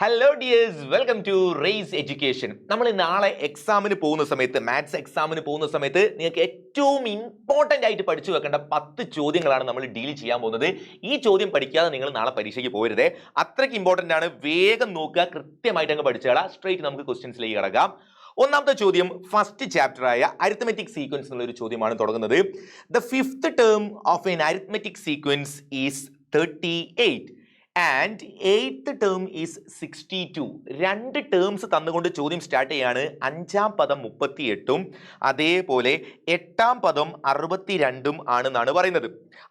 Hello dears, welcome to race education. നമ്മൾ നാളെ എക്സാമിന് പോകുന്ന സമയത്ത്, മാത്സ് എക്സാമിന് പോകുന്ന സമയത്ത് നിങ്ങൾക്ക് ഏറ്റവും ഇമ്പോർട്ടൻ്റ് ആയിട്ട് പഠിച്ചു വെക്കേണ്ട 10 ചോദ്യങ്ങളാണ് നമ്മൾ ഡീൽ ചെയ്യാൻ പോകുന്നത്. ഈ ചോദ്യം പഠിക്കാതെ നിങ്ങൾ നാളെ പരീക്ഷയ്ക്ക് പോരുതേ. അത്രയ്ക്ക് ഇമ്പോർട്ടൻ്റ് ആണ്. വേഗം നോക്കുക, കൃത്യമായിട്ട് അങ്ങ് പഠിച്ചാൽ സ്ട്രേറ്റ് നമുക്ക് ക്വസ്റ്റ്യൻസിലേക്ക് കിടക്കാം. ഒന്നാമത്തെ ചോദ്യം ഫസ്റ്റ് ചാപ്റ്റർ ആയ അരിത്മെറ്റിക് സീക്വൻസ് എന്നുള്ള ഒരു ചോദ്യമാണ് തുടങ്ങുന്നത്. The fifth term of N arithmetic sequence is 38 and eighth term is 62. രണ്ട് ടേംസ് തന്നുകൊണ്ട് ചോദ്യം സ്റ്റാർട്ട് ചെയ്യാണ്. അഞ്ചാം പദം 38ഉം അതേപോലെ എട്ടാം പദം 62ഉം ആണെന്നാണ് പറയുന്നത്.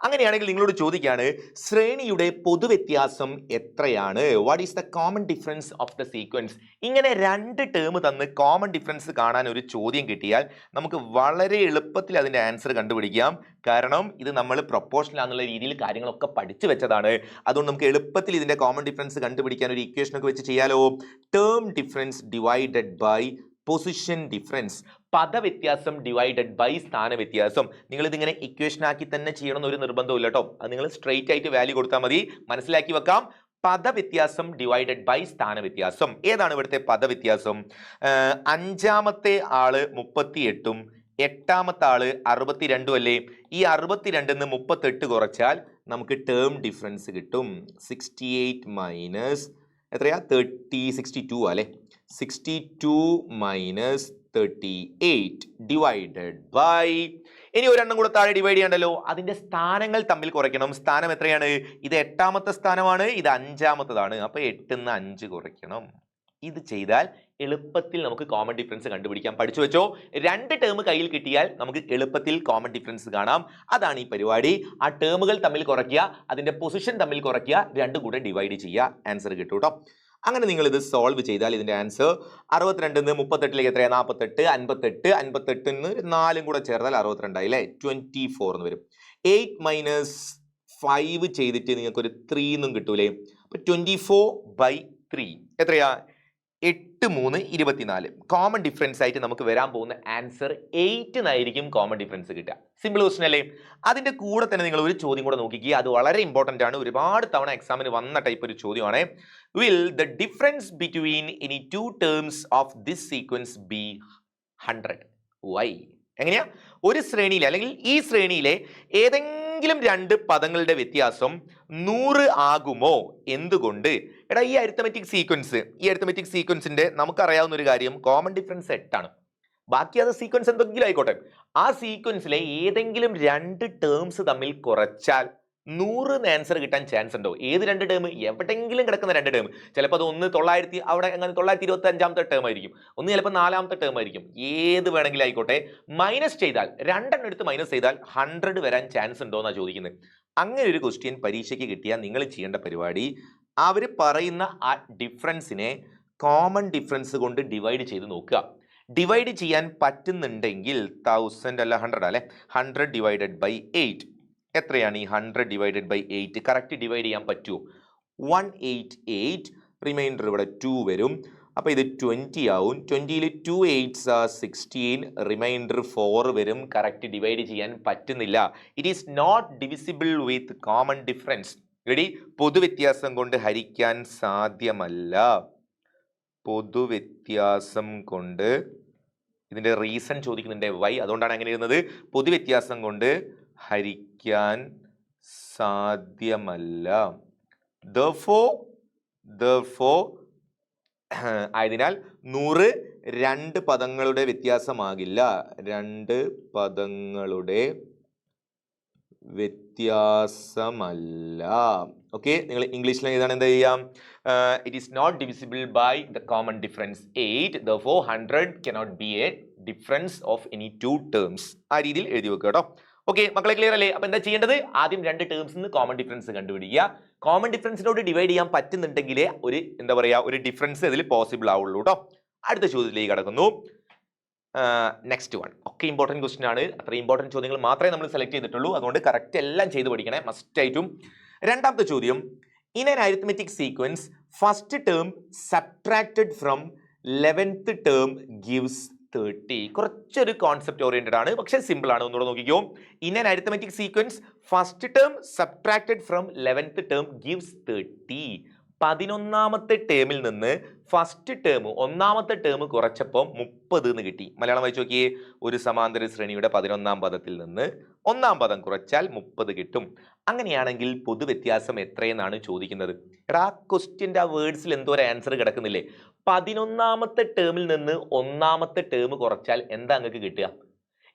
അങ്ങനെയാണെങ്കിൽ നിങ്ങളോട് ചോദിക്കുകയാണ്, ശ്രേണിയുടെ പൊതുവ്യത്യാസം എത്രയാണ്? What is the common difference of the sequence? ഇങ്ങനെ രണ്ട് ടേം തന്ന് കോമൺ ഡിഫറൻസ് കാണാൻ ഒരു ചോദ്യം കിട്ടിയാൽ നമുക്ക് വളരെ എളുപ്പത്തിൽ അതിൻ്റെ ആൻസർ കണ്ടുപിടിക്കാം. കാരണം ഇത് നമ്മൾ പ്രൊപ്പോർഷണൽ ആണെന്നുള്ള രീതിയിൽ കാര്യങ്ങളൊക്കെ പഠിച്ചു വെച്ചതാണ്. അതുകൊണ്ട് നമുക്ക് എളുപ്പത്തിൽ ഇതിന്റെ കോമൺ ഡിഫറൻസ് കണ്ടുപിടിക്കാൻ ഒരു ഇക്വേഷൻ ഒക്കെ വെച്ച് ചെയ്യാലോ. Term difference divided by position difference. പദവ്യത്യാസം ഡിവൈഡഡ് ബൈ സ്ഥാന വ്യത്യാസം. നിങ്ങൾ ഇതിങ്ങനെ ഇക്വേഷൻ ആക്കി തന്നെ ചെയ്യണമെന്ന് ഒരു നിർബന്ധവും ഇല്ല കേട്ടോ. അത് നിങ്ങൾ സ്ട്രെയിറ്റ് ആയിട്ട് വാല്യൂ കൊടുത്താൽ മതി. മനസ്സിലാക്കി വെക്കാം. പദവ്യത്യാസം ഡിവൈഡഡ് ബൈ സ്ഥാന വ്യത്യാസം. ഏതാണ് ഇവിടുത്തെ പദവ്യത്യാസം? അഞ്ചാമത്തെ ആള് 38ഉം എട്ടാമത്തെ ആള് 62 അല്ലേ? ഈ 62 38 കുറച്ചാൽ നമുക്ക് ടേം ഡിഫറൻസ് കിട്ടും. 68 മൈനസ് എത്രയാ? 62 അല്ലേ? 62 മൈനസ് 38 ഡിവൈഡഡ് ബൈ, ഇനി ഒരെണ്ണം കൂടെ താഴെ ഡിവൈഡ് ചെയ്യണ്ടല്ലോ. അതിന്റെ സ്ഥാനങ്ങൾ തമ്മിൽ കുറയ്ക്കണം. സ്ഥാനം എത്രയാണ്? ഇത് എട്ടാമത്തെ സ്ഥാനമാണ്, ഇത് അഞ്ചാമത്തതാണ്. അപ്പൊ 8 5 കുറയ്ക്കണം. ഇത് ചെയ്താൽ എളുപ്പത്തിൽ നമുക്ക് കോമൺ ഡിഫറൻസ് കണ്ടുപിടിക്കാം. പഠിച്ചു വെച്ചോ. രണ്ട് ടേം കയ്യിൽ കിട്ടിയാൽ നമുക്ക് എളുപ്പത്തിൽ കോമൺ ഡിഫറൻസ് കാണാം. അതാണ് ഈ പരിപാടി. ആ ടേമുകൾ തമ്മിൽ കുറയ്ക്കുക, അതിന്റെ പൊസിഷൻ തമ്മിൽ കുറയ്ക്കുക, രണ്ടും കൂടെ ഡിവൈഡ് ചെയ്യുക, ആൻസർ കിട്ടും കേട്ടോ. അങ്ങനെ നിങ്ങൾ ഇത് സോൾവ് ചെയ്താൽ ഇതിന്റെ ആൻസർ 62 38ലേക്ക് എത്രയാണ്? 48. 58 58 4 കൂടെ ചേർത്താൽ 62 ആയില്ലേ? 24 എന്ന് വരും. 8 മൈനസ് 5 ചെയ്തിട്ട് നിങ്ങൾക്ക് ഒരു 3 എന്നും കിട്ടൂലേ? അപ്പൊ 24/3 എത്രയാ? 8 3 24. കോമൺ ഡിഫറൻസ് ആയിട്ട് നമുക്ക് വരാൻ പോകുന്ന ആൻസർ 8 എന്നായിരിക്കും കോമൺ ഡിഫറൻസ് കിട്ടുക. സിമ്പിൾ ക്വസ്റ്റൻ അല്ലേ? അതിന്റെ കൂടെ തന്നെ നിങ്ങൾ ഒരു ചോദ്യം കൂടെ നോക്കിക്കുക. അത് വളരെ ഇമ്പോർട്ടന്റ് ആണ്. ഒരുപാട് തവണ എക്സാമിന് വന്ന ടൈപ്പ് ഒരു ചോദ്യമാണ്. Will the difference between any two terms of this sequence be 100? Why? എങ്ങനെയാ? ഒരു ശ്രേണിയിലെ അല്ലെങ്കിൽ ഈ ശ്രേണിയിലെ ഏതെങ്കിലും രണ്ട് പദങ്ങളുടെ വ്യത്യാസം 100 ആകുമോ? എന്തുകൊണ്ട്? എടാ, ഈ അരിത്തമെറ്റിക് സീക്വൻസിന്റെ നമുക്കറിയാവുന്ന ഒരു കാര്യം, കോമൺ ഡിഫറൻസ് 8 ആണ്. ബാക്കി അത് സീക്വൻസ് എന്തെങ്കിലും ആയിക്കോട്ടെ, ആ സീക്വൻസിലെ ഏതെങ്കിലും രണ്ട് ടേംസ് തമ്മിൽ കുറച്ചാൽ 100 ആൻസർ കിട്ടാൻ ചാൻസ് ഉണ്ടോ? ഏത് രണ്ട് ടേം? എവിടെയെങ്കിലും കിടക്കുന്ന രണ്ട് ടേം. ചിലപ്പോൾ അത് ഒന്ന് 900, അവിടെ അങ്ങനെ 925ാമത്തെ ടേം ആയിരിക്കും, ഒന്ന് ചിലപ്പോൾ 4ാമത്തെ ടേം ആയിരിക്കും. ഏത് വേണമെങ്കിലും ആയിക്കോട്ടെ, മൈനസ് ചെയ്താൽ, രണ്ടെണ്ണം എടുത്ത് മൈനസ് ചെയ്താൽ 100 വരാൻ ചാൻസ് ഉണ്ടോ എന്നാണ് ചോദിക്കുന്നത്. അങ്ങനെ ഒരു ക്വസ്റ്റ്യൻ പരീക്ഷയ്ക്ക് കിട്ടിയാൽ നിങ്ങൾ ചെയ്യേണ്ട പരിപാടി, അവർ പറയുന്ന ആ ഡിഫറൻസിനെ കോമൺ ഡിഫറൻസ് കൊണ്ട് ഡിവൈഡ് ചെയ്ത് നോക്കുക. ഡിവൈഡ് ചെയ്യാൻ പറ്റുന്നുണ്ടെങ്കിൽ 1000 അല്ല 100 അല്ലെ? 100 ഡിവൈഡഡ് ബൈ 8 എത്രയാണ്? ഈ 100 ഡിവൈഡഡ് ബൈ 8 കറക്റ്റ് ഡിവൈഡ് ചെയ്യാൻ പറ്റുമോ? 188. റിമൈൻഡർ ഇവിടെ 2 വരും. അപ്പോൾ ഇത് 20 ആവും. 20ൽ 2 8s are 16. റിമൈൻഡർ 4 വരും. കറക്റ്റ് ഡിവൈഡ് ചെയ്യാൻ പറ്റുന്നില്ല. It is not divisible with common difference. Ready? പൊതുവ്യത്യാസം കൊണ്ട് ഹരിക്കാൻ സാധ്യമല്ല. പൊതുവ്യത്യാസം കൊണ്ട്, ഇതിന്റെ റീസൺ ചോദിക്കുന്നുണ്ട് വൈ, അതുകൊണ്ടാണ് അങ്ങനെ ഇരുന്നത്. പൊതുവ്യത്യാസം കൊണ്ട് ഹരിക്കാൻ സാധ്യമല്ല. therefore ആയതിനാൽ 100 രണ്ട് പദങ്ങളുടെ വ്യത്യാസമാകില്ല. രണ്ട് പദങ്ങളുടെ വ്യത്യാസമല്ല. ഓക്കെ, നിങ്ങൾ ഇംഗ്ലീഷിൽ ഏതാണ് എന്താ ചെയ്യാം? It is not divisible by the common difference 8. therefore 100 cannot be a difference of any two terms. ആ രീതിയിൽ എഴുതി വെക്കുക കേട്ടോ. ഓക്കെ മക്കളെ, ക്ലിയർ അല്ലേ? അപ്പൊ എന്താ ചെയ്യേണ്ടത്? ആദ്യം രണ്ട് ടേംസിൽ നിന്ന് കോമൺ ഡിഫറൻസ് കണ്ടുപിടിക്കുക. കോമൺ ഡിഫറൻസിനോട് ഡിവൈഡ് ചെയ്യാൻ പറ്റുന്നുണ്ടെങ്കിലേ ഒരു എന്താ പറയാ, ഒരു ഡിഫറൻസ് ഇതിൽ പോസിബിൾ ആവുള്ളൂ കേട്ടോ. അടുത്ത ചോദ്യത്തിലേക്ക് കടക്കുന്നു. നെക്സ്റ്റ് വൺ ഒക്കെ ഇമ്പോർട്ടൻറ്റ് ക്വസ്റ്റൻ ആണ്. അത്ര ഇമ്പോർട്ടൻറ്റ് ചോദ്യങ്ങൾ മാത്രമേ നമ്മൾ സെലക്ട് ചെയ്തിട്ടുള്ളൂ. അതുകൊണ്ട് കറക്റ്റ് എല്ലാം ചെയ്ത് പഠിക്കണേ, മസ്റ്റ് ആയിട്ടും. രണ്ടാമത്തെ ചോദ്യം, in an arithmetic sequence first term subtracted from 11th term gives 30. കുറച്ചൊരു കോൺസെപ്റ്റ് ഓറിയന്റഡ് ആണ്, പക്ഷേ സിമ്പിൾ ആണ്. ഒന്നുകൂടെ നോക്കിക്കോ. In an arithmetic sequence first term subtracted from 11th term gives 30. 11ാമത്തെ ടേമിൽ നിന്ന് ഫസ്റ്റ് ടേം ഒന്നാമത്തെ ടേം കുറച്ചപ്പോൾ 30 എന്ന് കിട്ടി. മലയാളം വായിച്ചു നോക്കിയേ. ഒരു സമാന്തര ശ്രേണിയുടെ 11ാം പദത്തിൽ നിന്ന് ഒന്നാം പദം കുറച്ചാൽ 30 കിട്ടും. അങ്ങനെയാണെങ്കിൽ പൊതുവ്യത്യാസം എത്രയെന്നാണ് ചോദിക്കുന്നത്. എടാ ക്വസ്റ്റ്യൻ്റെ ആ വേർഡ്സിൽ എന്തോ ഒരു ആൻസർ കിടക്കുന്നില്ലേ? 11ാമത്തെ ടേമിൽ നിന്ന് ഒന്നാമത്തെ ടേം കുറച്ചാൽ എന്താ നിങ്ങൾക്ക് കിട്ടുക?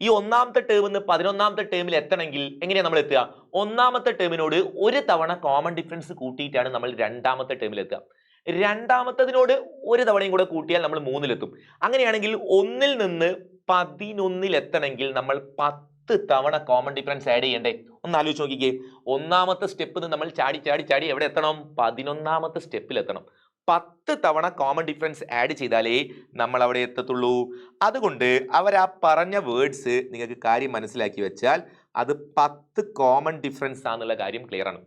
ഈ ഒന്നാമത്തെ ടേമിൽ നിന്ന് 11ാമത്തെ ടേമിൽ എത്തണമെങ്കിൽ എങ്ങനെയാണ് നമ്മൾ എത്തുക? ഒന്നാമത്തെ ടേമിനോട് ഒരു തവണ കോമൺ ഡിഫറൻസ് കൂട്ടിയിട്ടാണ് നമ്മൾ രണ്ടാമത്തെ ടേമിൽ എത്തുക. രണ്ടാമത്തതിനോട് ഒരു തവണയും കൂടെ കൂട്ടിയാൽ നമ്മൾ 3-ലെത്തും. അങ്ങനെയാണെങ്കിൽ 1-ൽ നിന്ന് 11-ൽ എത്തണമെങ്കിൽ നമ്മൾ 10 തവണ കോമൺ ഡിഫറൻസ് ആഡ് ചെയ്യണ്ടേ? ഒന്ന് ആലോചിച്ച് നോക്കിക്കേ. ഒന്നാമത്തെ സ്റ്റെപ്പിൽ നിന്ന് നമ്മൾ ചാടി ചാടി ചാടി എവിടെ എത്തണം? 11ാമത്തെ സ്റ്റെപ്പിൽ എത്തണം. 10 തവണ കോമൺ ഡിഫറൻസ് ആഡ് ചെയ്താലേ നമ്മൾ അവിടെ എത്തത്തുള്ളൂ. അതുകൊണ്ട് അവർ ആ പറഞ്ഞ വേർഡ്സ് നിങ്ങൾക്ക് കാര്യം മനസ്സിലാക്കി വെച്ചാൽ അത് 10 കോമൺ ഡിഫറൻസ് ആണെന്നുള്ള കാര്യം ക്ലിയർ ആണ്.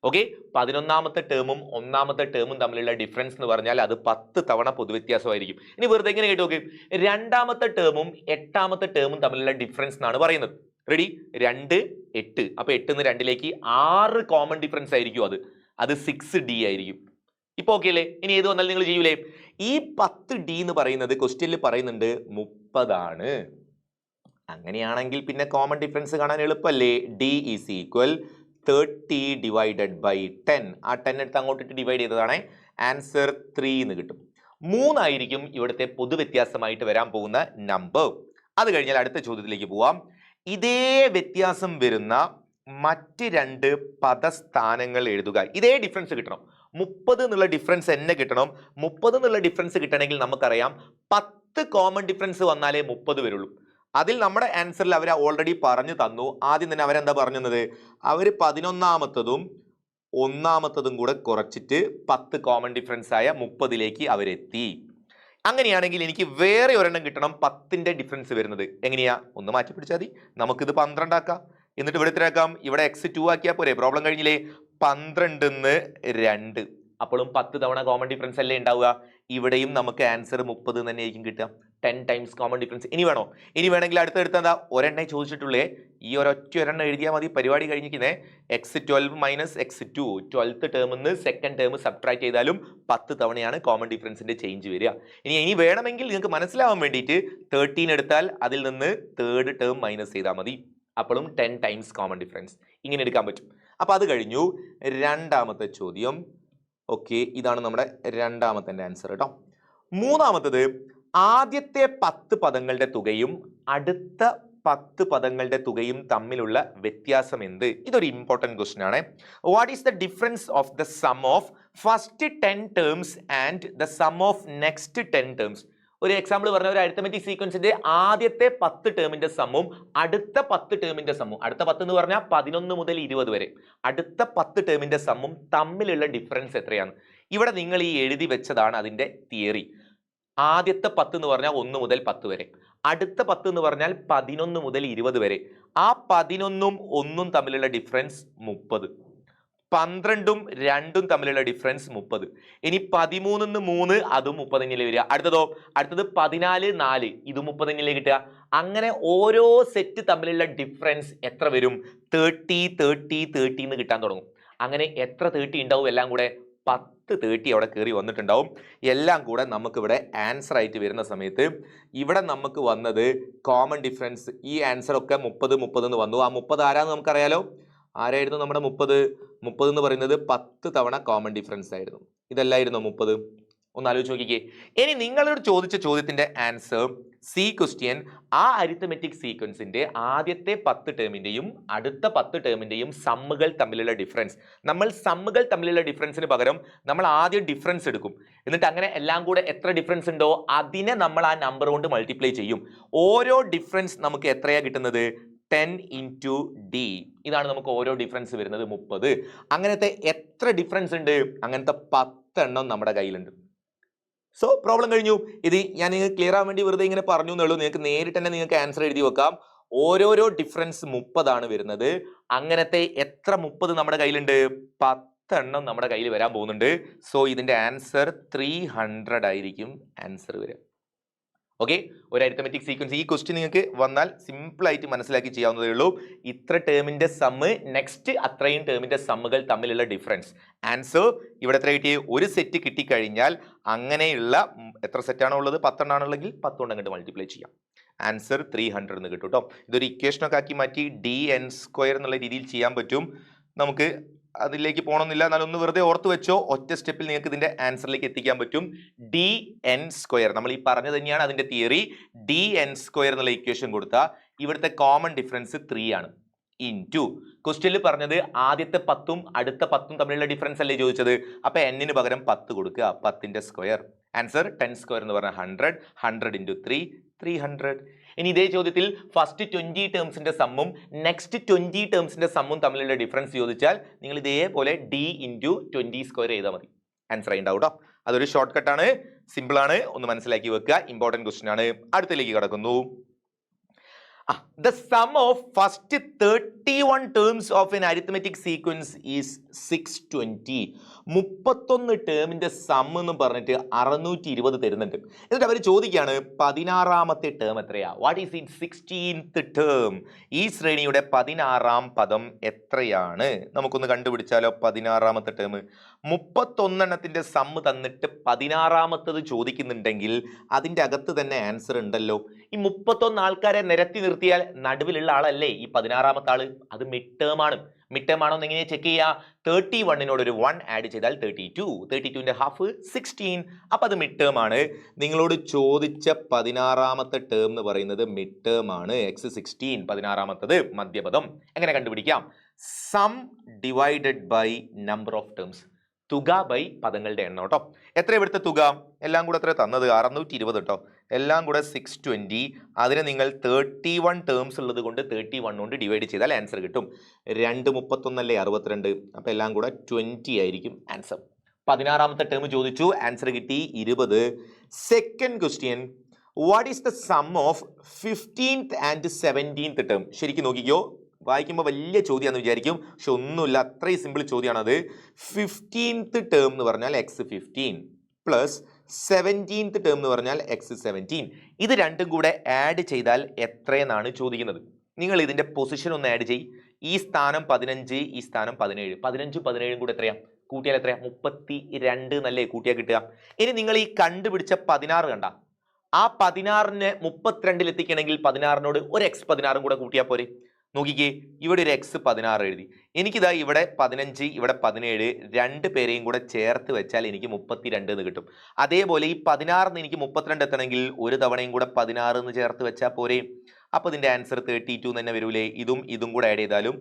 ഓക്കെ, 11ാമത്തെ ടേമും ഒന്നാമത്തെ ടേമും തമ്മിലുള്ള ഡിഫറൻസ് എന്ന് പറഞ്ഞാൽ അത് 10 തവണ പൊതുവ്യത്യാസമായിരിക്കും. ഇനി വെറുതെ എങ്ങനെ കേട്ടു നോക്ക്. രണ്ടാമത്തെ ടേമും 8ാമത്തെ ടേമും തമ്മിലുള്ള ഡിഫറൻസ് എന്നാണ് പറയുന്നത്. റെഡി? 2, 8. അപ്പൊ 8 2ലേക്ക് 6 കോമൺ ഡിഫറൻസ് ആയിരിക്കും. അത് 6D ആയിരിക്കും. ഇപ്പൊ ഓക്കെ അല്ലേ? ഇനി ഏത് വന്നാലും നിങ്ങൾ ചെയ്യൂലേ? ഈ 10D എന്ന് പറയുന്നത് ക്വസ്റ്റ്യനിൽ പറയുന്നുണ്ട് 30 ആണ്. അങ്ങനെയാണെങ്കിൽ പിന്നെ കോമൺ ഡിഫറൻസ് കാണാൻ എളുപ്പമല്ലേ? D is equal 30 divided by 10. ആ 10 എടുത്ത് അങ്ങോട്ടിട്ട് ഡിവൈഡ് ചെയ്തതാണ്. ആൻസർ 3 എന്ന് കിട്ടും. 3 ആയിരിക്കും ഇവിടുത്തെ പൊതുവ്യത്യാസമായിട്ട് വരാൻ പോകുന്ന നമ്പർ. അത് കഴിഞ്ഞാൽ അടുത്ത ചോദ്യത്തിലേക്ക് പോവാം. ഇതേ വ്യത്യാസം വരുന്ന മറ്റ് 2 പദസ്ഥാനങ്ങൾ എഴുതുക. ഇതേ ഡിഫറൻസ് കിട്ടണം. 30 എന്നുള്ള ഡിഫറൻസ് എന്നെ കിട്ടണം. 30 എന്നുള്ള ഡിഫറൻസ് കിട്ടണമെങ്കിൽ നമുക്കറിയാം 10 കോമൺ ഡിഫറൻസ് വന്നാലേ 30 വരുള്ളൂ. അതിൽ നമ്മുടെ ആൻസറിൽ അവർ ഓൾറെഡി പറഞ്ഞു തന്നു. ആദ്യം തന്നെ അവരെന്താ പറഞ്ഞത്? അവർ 11ാമത്തതും ഒന്നാമത്തതും കൂടെ കുറച്ചിട്ട് 10 കോമൺ ഡിഫറൻസ് ആയ 30ലേക്ക് അവരെത്തി. അങ്ങനെയാണെങ്കിൽ എനിക്ക് വേറെ ഒരെണ്ണം കിട്ടണം 10ന്റെ ഡിഫറൻസ് വരുന്നത്. എങ്ങനെയാ? ഒന്ന് മാറ്റി പിടിച്ചാൽ മതി. നമുക്കിത് 12 ആക്കാം. എന്നിട്ട് ഇവിടെ എത്രയാക്കാം? ഇവിടെ x2 ആക്കിയാൽ പോരെ? പ്രോബ്ലം കഴിഞ്ഞില്ലേ? 12 2. അപ്പോഴും 10 തവണ കോമൺ ഡിഫറൻസ് അല്ലേ ഉണ്ടാവുക. ഇവിടെയും നമുക്ക് ആൻസർ 30 തന്നെ ആയിരിക്കും കിട്ടുക. 10 ടൈംസ് കോമൺ ഡിഫറൻസ്. ഇനി വേണോ? ഇനി വേണമെങ്കിൽ അടുത്തെടുത്ത് എന്താ? ഒരെണ്ണേ ചോദിച്ചിട്ടുള്ളേ. ഈ ഒരൊറ്റ ഒരെണ്ണം എഴുതിയാൽ മതി. പരിപാടി കഴിഞ്ഞിരിക്കുന്നേ. x12 മൈനസ് x2 12th ടേമിൽ നിന്ന് സെക്കൻഡ് ടേം സബ്ട്രാക്ട് ചെയ്താലും 10 തവണയാണ് കോമൺ ഡിഫറൻസിന്റെ ചേഞ്ച് വരിക. ഇനി വേണമെങ്കിൽ നിങ്ങൾക്ക് മനസ്സിലാവാൻ വേണ്ടിയിട്ട് 13 എടുത്താൽ അതിൽ നിന്ന് തേർഡ് ടേം മൈനസ് ചെയ്താൽ മതി. അപ്പോഴും 10 ടൈംസ് കോമൺ ഡിഫറൻസ് ഇങ്ങനെ എടുക്കാൻ പറ്റും. അപ്പൊ അത് കഴിഞ്ഞു. രണ്ടാമത്തെ ചോദ്യം. ഓക്കെ, ഇതാണ് നമ്മുടെ രണ്ടാമത്തെ ആൻസർ കേട്ടോ. മൂന്നാമത്തത്, ആദ്യത്തെ 10 പദങ്ങളുടെ തുകയും അടുത്ത 10 പദങ്ങളുടെ തുകയും തമ്മിലുള്ള വ്യത്യാസം എന്ത്? ഇതൊരു ഇമ്പോർട്ടൻറ്റ് ക്വസ്റ്റ്യൻ ആണ്. What is the difference of the sum of first 10 terms and the sum of next 10 terms? ഒരു എക്സാമ്പിൾ പറഞ്ഞ ഒരു അരിത്തമെറ്റിക് സീക്വൻസിന്റെ ആദ്യത്തെ 10 ടേമിന്റെ സമ്മും അടുത്ത 10 ടേമിന്റെ സമ്മും, അടുത്ത 10 എന്ന് പറഞ്ഞാൽ 11 മുതൽ 20 വരെ, അടുത്ത 10 ടേമിന്റെ സമ്മും തമ്മിലുള്ള ഡിഫറൻസ് എത്രയാണ്? ഇവിടെ നിങ്ങൾ ഈ എഴുതി വെച്ചതാണ് അതിന്റെ തിയറി. ആദ്യത്തെ 10 എന്ന് പറഞ്ഞാൽ 1 മുതൽ 10 വരെ, അടുത്ത 10 എന്ന് പറഞ്ഞാൽ 11 മുതൽ 20 വരെ. ആ 11ഉം 1ഉം തമ്മിലുള്ള ഡിഫറൻസ് 30. 12ഉം 2ഉം തമ്മിലുള്ള ഡിഫറൻസ് 30. ഇനി 13 3 അതും 30 വരിക. അടുത്തത് 14 4 ഇതും 30 കിട്ടുക. അങ്ങനെ ഓരോ സെറ്റ് തമ്മിലുള്ള ഡിഫറൻസ് എത്ര വരും? 30 30 30 എന്ന് കിട്ടാൻ തുടങ്ങും. അങ്ങനെ എത്ര 30 ഉണ്ടാവും? എല്ലാം കൂടെ 10 30 അവിടെ കയറി വന്നിട്ടുണ്ടാവും. എല്ലാം കൂടെ നമുക്കിവിടെ ആൻസർ ആയിട്ട് വരുന്ന സമയത്ത് ഇവിടെ നമുക്ക് വന്നത് കോമൺ ഡിഫറൻസ്, ഈ ആൻസർ ഒക്കെ 30 30 എന്ന് വന്നു. ആ 30 ആരാന്ന് നമുക്കറിയാലോ. ആരായിരുന്നു നമ്മുടെ 30 എന്ന് പറയുന്നത്? 10 തവണ കോമൺ ഡിഫറൻസ് ആയിരുന്നു. ഇതല്ലായിരുന്നു 30. ഒന്ന് ആലോചിച്ച് നോക്കിക്കേ. ഇനി നിങ്ങളോട് ചോദിച്ച ചോദ്യത്തിന്റെ ആൻസർ സി ക്വസ്റ്റ്യൻ, ആ അരിത്തമെറ്റിക് സീക്വൻസിന്റെ ആദ്യത്തെ 10 ടേമിന്റെയും അടുത്ത 10 ടേമിന്റെയും സമ്മുകൾ തമ്മിലുള്ള ഡിഫറൻസ്. നമ്മൾ സമ്മുകൾ തമ്മിലുള്ള ഡിഫറൻസിന് പകരം നമ്മൾ ആദ്യം ഡിഫറൻസ് എടുക്കും. എന്നിട്ട് അങ്ങനെ എല്ലാം കൂടെ എത്ര ഡിഫറൻസ് ഉണ്ടോ അതിനെ നമ്മൾ ആ നമ്പർ കൊണ്ട് മൾട്ടിപ്ലൈ ചെയ്യും. ഓരോ ഡിഫറൻസ് നമുക്ക് എത്രയാ കിട്ടുന്നത്? 10 into d. ഇതാണ് നമുക്ക് ഓരോ ഡിഫറൻസ് വരുന്നത് 30. അങ്ങനത്തെ എത്ര ഡിഫറൻസ് ഉണ്ട്? അങ്ങനത്തെ 10 എണ്ണം നമ്മുടെ കയ്യിലുണ്ട്. സോ പ്രോബ്ലം കഴിഞ്ഞു. ഇത് ഞാൻ നിങ്ങൾക്ക് ക്ലിയർ ആവാൻ വേണ്ടി വെറുതെ ഇങ്ങനെ പറഞ്ഞു എന്നുള്ളൂ. നിങ്ങൾക്ക് നേരിട്ട് തന്നെ നിങ്ങൾക്ക് ആൻസർ എഴുതി വെക്കാം. ഓരോരോ ഡിഫറൻസ് 30 ആണ് വരുന്നത്. അങ്ങനത്തെ എത്ര 30 നമ്മുടെ കയ്യിലുണ്ട്? 10 എണ്ണം നമ്മുടെ കയ്യിൽ വരാൻ പോകുന്നുണ്ട്. സോ ഇതിന്റെ ആൻസർ 300 ആയിരിക്കും ആൻസർ വരിക. ഓക്കെ, ഒരു അരിത്തമെറ്റിക് സീക്വൻസ് ഈ ക്വസ്റ്റ്യൻ നിങ്ങൾക്ക് വന്നാൽ സിമ്പിൾ ആയിട്ട് മനസ്സിലാക്കി ചെയ്യാവുന്നതേ ഉള്ളൂ. ഇത്ര ടേമിന്റെ സമ്മ് നെക്സ്റ്റ് അത്രയും ടേമിന്റെ സമ്മുകൾ തമ്മിലുള്ള ഡിഫറൻസ്. ആൻസർ ഇവിടെ എത്ര കിട്ടിയ ഒരു സെറ്റ് കിട്ടിക്കഴിഞ്ഞാൽ അങ്ങനെയുള്ള എത്ര സെറ്റാണോ ഉള്ളത് 10 എണ്ണാണുള്ളെങ്കിൽ 10 കൊണ്ട് അങ്ങോട്ട് മൾട്ടിപ്ലൈ ചെയ്യാം. ആൻസർ 300 എന്ന് കിട്ടും കേട്ടോ. ഇതൊരു ഇക്വേഷനൊക്കെ ആക്കി മാറ്റി dn² എന്നുള്ള രീതിയിൽ ചെയ്യാൻ പറ്റും. നമുക്ക് അതിലേക്ക് പോകണമെന്നില്ല, എന്നാലും ഒന്ന് വെറുതെ ഓർത്ത് വെച്ചോ. ഒറ്റ സ്റ്റെപ്പിൽ നിങ്ങൾക്ക് ഇതിന്റെ ആൻസറിലേക്ക് എത്തിക്കാൻ പറ്റും. dn², നമ്മൾ ഈ പറഞ്ഞു തന്നെയാണ് അതിന്റെ തിയറി. dn² എന്നുള്ള ഇക്വേഷൻ കൊടുത്താൽ ഇവിടുത്തെ കോമൺ ഡിഫറൻസ് 3 ആണ്. ഇൻറ്റു ക്വസ്റ്റ്യനിൽ പറഞ്ഞത് ആദ്യത്തെ 10ഉം അടുത്ത 10ഉം തമ്മിലുള്ള ഡിഫറൻസ് അല്ലേ ചോദിച്ചത്. അപ്പൊ n പകരം 10 കൊടുക്കുക, 10ന്റെ സ്ക്വയർ. ആൻസർ 10² എന്ന് പറഞ്ഞാൽ 100. 100 × 3 300. ഇനി ഇതേ ചോദ്യത്തിൽ ഫസ്റ്റ് 20 ടേംസിന്റെ സമ്മും നെക്സ്റ്റ് 20 ടേംസിന്റെ സമ്മും തമ്മിലുള്ള ഡിഫറൻസ് ചോദിച്ചാൽ നിങ്ങൾ ഇതേപോലെ d × 20² ചെയ്താൽ മതി. ആൻസർ ആയി ഉണ്ടാവും കേട്ടോ. അതൊരു ഷോർട്ട് കട്ടാണ്, സിമ്പിൾ ആണ്, ഒന്ന് മനസ്സിലാക്കി വെക്കുക. ഇമ്പോർട്ടന്റ് ക്വസ്റ്റ്യൻ ആണ്. അടുത്തിലേക്ക് കടക്കുന്നു. The sum of first 31 terms of an arithmetic sequence is 620. 31 ടേമിന്റെ some എന്ന് പറഞ്ഞിട്ട് 620 തരുന്നുണ്ട്. എന്നിട്ട് അവർ ചോദിക്കുകയാണ് 16ാമത്തെ ടേം എത്രയാ? What is it 16th term? ഈ ശ്രേണിയുടെ 16ാം പദം എത്രയാണ്? നമുക്കൊന്ന് കണ്ടുപിടിച്ചാലോ. 16ാമത്തെ ടേം 31 സമ്മ് തന്നിട്ട് 16ാമത്തത് ചോദിക്കുന്നുണ്ടെങ്കിൽ അതിന്റെ അകത്ത് തന്നെ ആൻസർ ഉണ്ടല്ലോ. ഈ 31 ആൾക്കാരെ നിരത്തി നിർത്തിയാൽ നടുവിലുള്ള ആളല്ലേ ഈ 16ാമത്തെ ആള്? അത് മിഡ് ടേം ആണ്. മിഡ് ടേം ആണോ എന്ന് എങ്ങനെ ചെക്ക് ചെയ്യുക? 31നോട് ഒരു 1 ആഡ് ചെയ്താൽ 32. 32ന്റെ ഹാഫ് 16. അപ്പൊ അത് മിഡ് ടേം ആണ്. നിങ്ങളോട് ചോദിച്ച 16ാമത്തെ ടേം എന്ന് പറയുന്നത് മിഡ് ടേം ആണ്. x16 16ാമത്തത് മധ്യപദം. എങ്ങനെ കണ്ടുപിടിക്കാം? Sum divided by number of terms. തുക ബൈ പദങ്ങളുടെ എണ്ണം കേട്ടോ. എത്ര ഇവിടുത്തെ തുക? എല്ലാം കൂടെ എത്ര തന്നത്? 620 കേട്ടോ. എല്ലാം കൂടെ 620. അതിനെ നിങ്ങൾ 31 ടേംസ് ഉള്ളത് കൊണ്ട് 31 കൊണ്ട് ഡിവൈഡ് ചെയ്താൽ ആൻസർ കിട്ടും. 2 31 അല്ലേ 62. അപ്പൊ എല്ലാം കൂടെ 20 ആയിരിക്കും ആൻസർ. 16ാമത്തെ ടേം ചോദിച്ചു, ആൻസർ കിട്ടി 20. Second question, what is the sum of 15th and 17th term? ശരിക്കും നോക്കിക്കോ, വായിക്കുമ്പോൾ വലിയ ചോദ്യമാണെന്ന് വിചാരിക്കും, പക്ഷെ ഒന്നുമില്ല, അത്രയും സിമ്പിൾ ചോദ്യമാണത്. 15th ടേം എന്ന് പറഞ്ഞാൽ x15 പ്ലസ് 17th ടേം എന്ന് പറഞ്ഞാൽ x17. ഇത് രണ്ടും കൂടെ ആഡ് ചെയ്താൽ എത്രയെന്നാണ് ചോദിക്കുന്നത്. നിങ്ങൾ ഇതിന്റെ പൊസിഷൻ ഒന്ന് ആഡ് ചെയ്യും. ഈ സ്ഥാനം 15, ഈ സ്ഥാനം 17. 15 17 കൂടെ എത്രയാ? കൂട്ടിയാൽ എത്രയാ? 32 എന്നല്ലേ കൂട്ടിയാൽ കിട്ടുക. ഇനി നിങ്ങൾ ഈ കണ്ടുപിടിച്ച 16 കണ്ട, ആ 16നെ 32ൽ എത്തിക്കണമെങ്കിൽ 16നോട് ഒരു x16 കൂടെ കൂട്ടിയാൽ പോരെ. നോക്കിക്കേ, ഇവിടെ ഒരു x16 എഴുതി. എനിക്കിതാ ഇവിടെ 15 ഇവിടെ 17, രണ്ട് പേരെയും കൂടെ ചേർത്ത് വെച്ചാൽ എനിക്ക് 32 എന്ന് കിട്ടും. അതേപോലെ ഈ 16 എനിക്ക് 32 എത്തണമെങ്കിൽ ഒരു തവണയും കൂടെ 16 എന്ന് ചേർത്ത് വെച്ചാൽ പോരെ. അപ്പൊ ഇതിന്റെ ആൻസർ 32 തന്നെ വരൂലേ. ഇതും കൂടെ ആഡ് ചെയ്താലും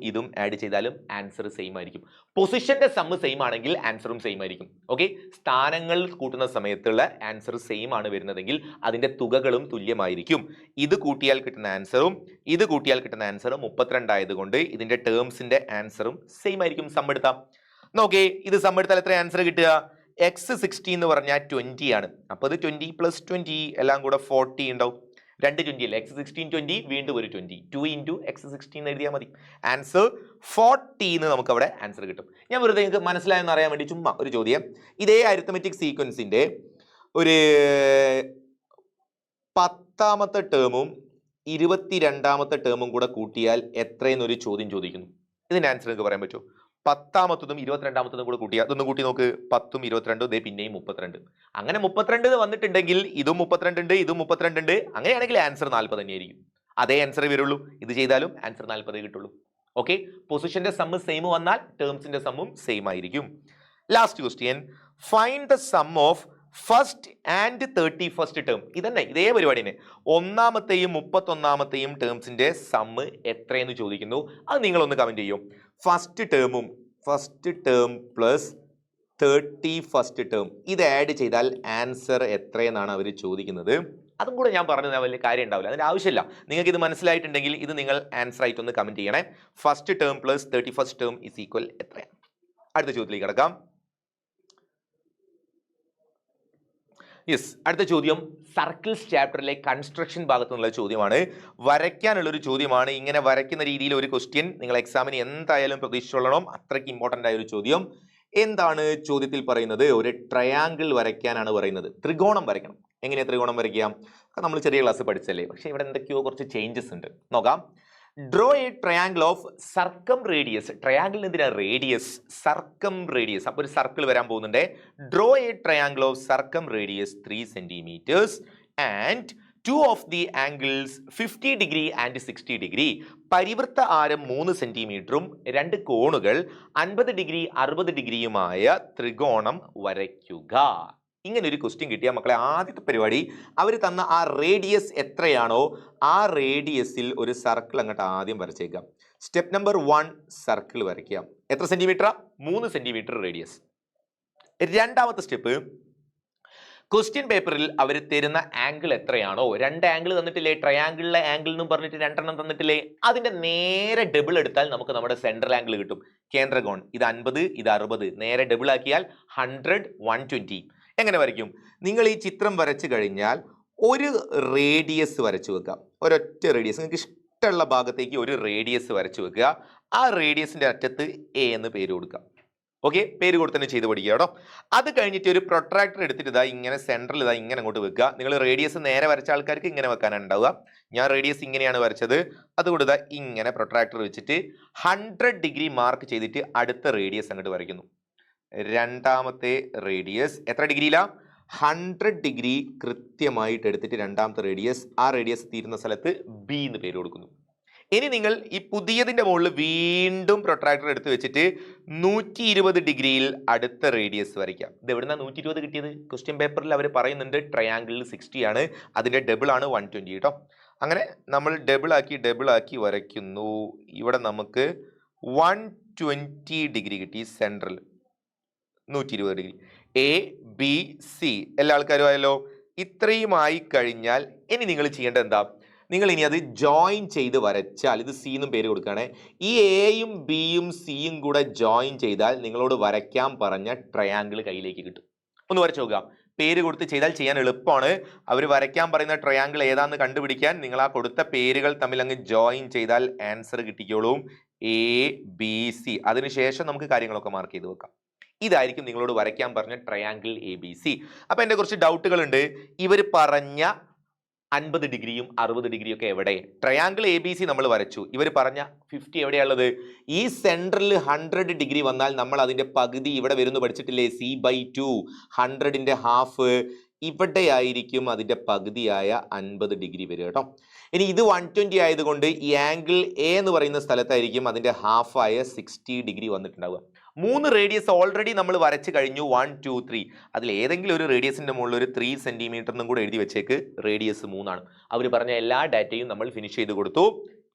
ഇതും ആഡ് ചെയ്താലും ആൻസർ സെയിം ആയിരിക്കും. പൊസിഷന്റെ സമ്മ് സെയിം ആണെങ്കിൽ ആൻസറും സെയിം ആയിരിക്കും. ഓക്കെ, സ്ഥാനങ്ങൾ കൂട്ടുന്ന സമയത്തുള്ള ആൻസർ സെയിം ആണ് വരുന്നതെങ്കിൽ അതിന്റെ തുകകളും തുല്യമായിരിക്കും. ഇത് കൂട്ടിയാൽ കിട്ടുന്ന ആൻസറും ഇത് കൂട്ടിയാൽ കിട്ടുന്ന ആൻസറും 32 ആയതുകൊണ്ട് ഇതിന്റെ ടേംസിന്റെ ആൻസറും സെയിം ആയിരിക്കും. സമ്മെടുത്താം. നോക്കേ, ഇത് സമ്മെടുത്താൽ എത്ര ആൻസർ കിട്ടുക? x16 എന്ന് പറഞ്ഞാൽ 20 ആണ്. അപ്പൊ ഇത് 20 + 20 എല്ലാം കൂടെ 40 ഉണ്ടാവും. 2 20 അല്ലേ? x16 20, വീണ്ടും ഒരു 20. 2 × x16 എന്ന് എഴുതിയാൽ മതി. ആൻസർ 40 എന്ന് നമുക്ക് അവിടെ ആൻസർ കിട്ടും. ഞാൻ വെറുതെ നിങ്ങൾക്ക് മനസ്സിലായെന്ന് അറിയാൻ വേണ്ടി ചുമ്മാ ഒരു ചോദ്യം. ഇതേ അരിത്തമെറ്റിക് സീക്വൻസിന്റെ ഒരു 10ാമത്തെ ടേമും 22ാമത്തെ ടേമും കൂടെ കൂട്ടിയാൽ എത്രയെന്നൊരു ചോദ്യം ചോദിക്കുന്നു. ഇതിന്റെ ആൻസർ നിങ്ങൾക്ക് പറയാൻ പറ്റുമോ? 10ാമത്തതും 22ാമത്തതും കൂടെ കൂട്ടിയാൽ അതൊന്ന് കൂട്ടി നോക്ക്. 10ഉം 22ഉം ദേ പിന്നെയും 32. അങ്ങനെ 32 വന്നിട്ടുണ്ടെങ്കിൽ ഇതും 32 ഉണ്ട്, ഇതും 32 ഉണ്ട്. അങ്ങനെയാണെങ്കിൽ ആൻസർ 40 തന്നെയായിരിക്കും. അതേ ആൻസർ വരുള്ളൂ. ഇത് ചെയ്താലും ആൻസർ 40 കിട്ടുള്ളൂ. ഓക്കെ, പൊസിഷന്റെ സമ്മ് സെയിം വന്നാൽ ടേംസിന്റെ സമ്മും സെയിം ആയിരിക്കും. Last question, find the sum of first and 31st term. ഇതന്നെ, ഇതേ പരിപാടി തന്നെ. 1ാമത്തെയും 31ാമത്തെയും ടേംസിന്റെ സമ്മ് എത്രയെന്ന് ചോദിക്കുന്നു. അത് നിങ്ങളൊന്ന് കമന്റ് ചെയ്യും. First term plus 31st term ഇത് ആഡ് ചെയ്താൽ ആൻസർ എത്രയെന്നാണ് അവർ ചോദിക്കുന്നത്. അതും കൂടെ ഞാൻ പറഞ്ഞത് വലിയ കാര്യം ഉണ്ടാവില്ല, അതിന്റെ ആവശ്യമില്ല. നിങ്ങൾക്ക് ഇത് മനസ്സിലായിട്ടുണ്ടെങ്കിൽ ഇത് നിങ്ങൾ ആൻസർ ആയിട്ടൊന്ന് കമന്റ് ചെയ്യണേ. First term plus 31st term is equal എത്രയാണ്? അടുത്ത ചോദ്യത്തിലേക്ക് കിടക്കാം. യെസ്, അടുത്ത ചോദ്യം സർക്കിൾസ് ചാപ്റ്ററിലെ കൺസ്ട്രക്ഷൻ ഭാഗത്തു നിന്നുള്ള ചോദ്യമാണ്. വരയ്ക്കാനുള്ളൊരു ചോദ്യമാണ്. ഇങ്ങനെ വരയ്ക്കുന്ന രീതിയിൽ ഒരു ക്വസ്റ്റ്യൻ നിങ്ങൾ എക്സാമിന് എന്തായാലും പ്രതീക്ഷിച്ചോളണം. അത്രയ്ക്ക് ഇമ്പോർട്ടൻ്റ് ആയ ഒരു ചോദ്യം. എന്താണ് ചോദ്യത്തിൽ പറയുന്നത്? ഒരു ട്രയാങ്കിൾ വരയ്ക്കാനാണ് പറയുന്നത്. ത്രികോണം വരയ്ക്കണം. എങ്ങനെയാ ത്രികോണം വരയ്ക്കാം? നമ്മൾ ചെറിയ ക്ലാസ് പഠിച്ചല്ലേ, പക്ഷെ ഇവിടെ എന്തൊക്കെയോ കുറച്ച് ചേഞ്ചസ് ഉണ്ട്. നോക്കാം. Draw a triangle of circumradius. ട്രയാങ്കിളിന് എന്തിനാ റേഡിയസ്? Circumradius. അപ്പൊ ഒരു സർക്കിൾ വരാൻ പോകുന്നുണ്ട്. Draw a triangle of circumradius 3 centimetres and two of the angles 50 degree and 60 degree. പരിവൃത്ത ആരം 3 സെന്റിമീറ്ററും 2 കോണുകൾ 50 ഡിഗ്രി 60 ഡിഗ്രിയുമായ ത്രികോണം വരയ്ക്കുക. ഇങ്ങനെ ഒരു ക്വസ്റ്റ്യൻ കിട്ടിയ മക്കളെ, ആദ്യത്തെ പരിപാടി അവർ തന്ന ആ റേഡിയസ് എത്രയാണോ ആ റേഡിയസിൽ ഒരു സർക്കിൾ അങ്ങോട്ട് ആദ്യം വരച്ചേക്കാം. സ്റ്റെപ്പ് നമ്പർ 1, സർക്കിൾ വരയ്ക്കാം. എത്ര സെന്റിമീറ്റർ? 3 centimetre radius. രണ്ടാമത്തെ സ്റ്റെപ്പ്, ക്വസ്റ്റ്യൻ പേപ്പറിൽ അവർ തരുന്ന ആംഗിൾ എത്രയാണോ, 2 ആംഗിൾ തന്നിട്ടില്ലേ, ട്രയാംഗിളിലെ ആംഗിൾ എന്നും പറഞ്ഞിട്ട് 2 തന്നിട്ടില്ലേ, അതിന്റെ നേരെ ഡബിൾ എടുത്താൽ നമുക്ക് നമ്മുടെ സെൻട്രൽ ആംഗിൾ കിട്ടും. കേന്ദ്രകോൺ ഇത് 50, ഇത് 60, നേരെ ഡബിൾ ആക്കിയാൽ 100, 120. എങ്ങനെ വരയ്ക്കും? നിങ്ങൾ ഈ ചിത്രം വരച്ചു കഴിഞ്ഞാൽ ഒരു റേഡിയസ് വരച്ചു വെക്കുക. ഒരൊറ്റ റേഡിയസ്, നിങ്ങൾക്ക് ഇഷ്ടമുള്ള ഭാഗത്തേക്ക് ഒരു റേഡിയസ് വരച്ചു വെക്കുക. ആ റേഡിയസിന്റെ അറ്റത്ത് എ എന്ന് പേര് കൊടുക്കുക. ഓക്കെ, പേര് കൊടുത്തന്നെ ചെയ്ത് പഠിക്കുക കേട്ടോ. അത് കഴിഞ്ഞിട്ട് ഒരു പ്രൊട്രാക്ടർ എടുത്തിട്ട് ഇതാ ഇങ്ങനെ സെൻട്രൽ ഇതാ ഇങ്ങനെ അങ്ങോട്ട് വെക്കുക. നിങ്ങൾ റേഡിയസ് നേരെ വരച്ച ആൾക്കാർക്ക് ഇങ്ങനെ വെക്കാനാണ് ഉണ്ടാവുക. ഞാൻ റേഡിയസ് ഇങ്ങനെയാണ് വരച്ചത്, അതുകൊണ്ട് ഇതാ ഇങ്ങനെ പ്രൊട്രാക്ടർ വെച്ചിട്ട് 100 ഡിഗ്രി മാർക്ക് ചെയ്തിട്ട് അടുത്ത റേഡിയസ് അങ്ങോട്ട് വരയ്ക്കുന്നു. രണ്ടാമത്തെ റേഡിയസ് എത്ര ഡിഗ്രിയിലാ? 100 ഡിഗ്രി കൃത്യമായിട്ട് എടുത്തിട്ട് രണ്ടാമത്തെ റേഡിയസ്, ആ റേഡിയസ് തീരുന്ന സ്ഥലത്ത് ബി എന്ന് പേര് കൊടുക്കുന്നു. ഇനി നിങ്ങൾ ഈ പുതിയതിന്റെ മുകളിൽ വീണ്ടും പ്രൊട്രാക്ടർ എടുത്ത് വെച്ചിട്ട് 120 ഡിഗ്രിയിൽ അടുത്ത റേഡിയസ് വരയ്ക്കാം. ഇത് എവിടുന്ന 120 കിട്ടിയത്? ക്വസ്റ്റ്യൻ പേപ്പറിൽ അവർ പറയുന്നുണ്ട് ട്രയാങ്കിളിൽ 60 ആണ്, അതിന്റെ ഡബിൾ ആണ് 120 കേട്ടോ. അങ്ങനെ നമ്മൾ ഡബിൾ ആക്കി വരയ്ക്കുന്നു. ഇവിടെ നമുക്ക് 120 ഡിഗ്രി കിട്ടി. Central 120 degree. A B C എല്ലാ ആൾക്കാരും ആയല്ലോ. ഇത്രയും ആയി കഴിഞ്ഞാൽ ഇനി നിങ്ങൾ ചെയ്യേണ്ടത് എന്താ? നിങ്ങൾ ഇനി അത് ജോയിൻ ചെയ്ത് വരച്ചാൽ, ഇത് സി എന്നും പേര് കൊടുക്കുകയാണെ, ഈ എയും ബിയും സിയും കൂടെ ജോയിൻ ചെയ്താൽ നിങ്ങളോട് വരയ്ക്കാൻ പറഞ്ഞ ട്രയാങ്കിൾ കയ്യിലേക്ക് കിട്ടും. ഒന്ന് വരച്ചു നോക്കുക. പേര് കൊടുത്ത് ചെയ്താൽ ചെയ്യാൻ എളുപ്പമാണ്. അവർ വരയ്ക്കാൻ പറയുന്ന ട്രയാങ്കിൾ ഏതാന്ന് കണ്ടുപിടിക്കാൻ നിങ്ങൾ ആ കൊടുത്ത പേരുകൾ തമ്മിൽ അങ്ങ് ജോയിൻ ചെയ്താൽ ആൻസർ കിട്ടിക്കോളും. A B C. അതിനുശേഷം നമുക്ക് കാര്യങ്ങളൊക്കെ മാർക്ക് ചെയ്ത് വെക്കാം. ഇതായിരിക്കും നിങ്ങളോട് വരയ്ക്കാൻ പറഞ്ഞ ട്രയാങ്കിൾ എ ബി സി. അപ്പൊ എന്റെ കുറച്ച് ഡൗട്ടുകൾ ഉണ്ട്. ഇവർ പറഞ്ഞ 50 ഡിഗ്രിയും 60 ഡിഗ്രിയും ഒക്കെ എവിടെ? ട്രയാങ്കിൾ എ ബി സി നമ്മൾ വരച്ചു, ഇവർ പറഞ്ഞ 50 എവിടെയുള്ളത്? ഈ സെൻട്രൽ 100 ഡിഗ്രി വന്നാൽ നമ്മൾ അതിന്റെ പകുതി ഇവിടെ വരുന്നു, പഠിച്ചിട്ടില്ലേ? C/2, 100ന്റെ ഹാഫ് ഇവിടെയായിരിക്കും അതിന്റെ പകുതിയായ 50 ഡിഗ്രി വരിക കേട്ടോ. ഇനി ഇത് 120 ആയതുകൊണ്ട് ഈ ആംഗിൾ എ എന്ന് പറയുന്ന സ്ഥലത്തായിരിക്കും അതിന്റെ ഹാഫായ 60 ഡിഗ്രി വന്നിട്ടുണ്ടാവുക. 3 റേഡിയസ് ഓൾറെഡി നമ്മൾ വരച്ചു കഴിഞ്ഞു. 1, 2, 3. അതിൽ ഏതെങ്കിലും ഒരു റേഡിയസിന്റെ മുകളിൽ ഒരു 3 സെന്റിമീറ്ററിനും കൂടെ എഴുതി വെച്ചേക്ക്. റേഡിയസ് 3 ആണ്. അവർ പറഞ്ഞ എല്ലാ ഡാറ്റയും നമ്മൾ ഫിനിഷ് ചെയ്ത് കൊടുത്തു.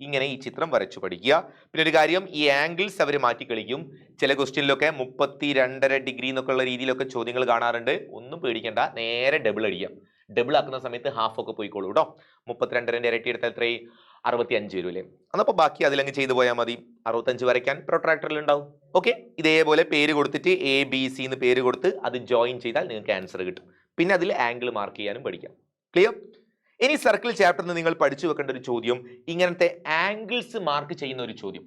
ഇങ്ങനെ ഈ ചിത്രം വരച്ചു പഠിക്കുക. പിന്നെ ഒരു കാര്യം, ഈ ആംഗിൾസ് അവർ മാറ്റി കളിക്കും. ചില ക്വസ്റ്റ്യനിലൊക്കെ 32.5 ഡിഗ്രി എന്നൊക്കെ ഉള്ള രീതിയിലൊക്കെ ചോദ്യങ്ങൾ കാണാറുണ്ട്. ഒന്നും പേടിക്കേണ്ട, നേരെ ഡബിൾ അടിക്കാം. ഡബിൾ ആക്കുന്ന സമയത്ത് ഹാഫ് ഒക്കെ പോയിക്കോളൂ കേട്ടോ. 32ന്റെ ഇരട്ടി എടുത്താൽ എത്രയും 65 വരൂലേ? എന്നപ്പോൾ ബാക്കി അതിലങ്ങ് ചെയ്തു പോയാൽ മതി. 65 വരയ്ക്കാൻ പ്രൊട്രാക്ടറിൽ ഉണ്ടാവും. ഓക്കെ, ഇതേപോലെ പേര് കൊടുത്തിട്ട് എ ബി സി എന്ന് പേര് കൊടുത്ത് അത് ജോയിൻ ചെയ്താൽ നിങ്ങൾക്ക് ആൻസർ കിട്ടും. പിന്നെ അതിൽ ആംഗിൾ മാർക്ക് ചെയ്യാനും പഠിക്കാം. ക്ലിയർ? ഇനി സർക്കിൾ ചാപ്റ്ററിൽ നിങ്ങൾ പഠിച്ചു വെക്കേണ്ട ഒരു ചോദ്യം, ഇങ്ങനത്തെ ആംഗിൾസ് മാർക്ക് ചെയ്യുന്ന ഒരു ചോദ്യം.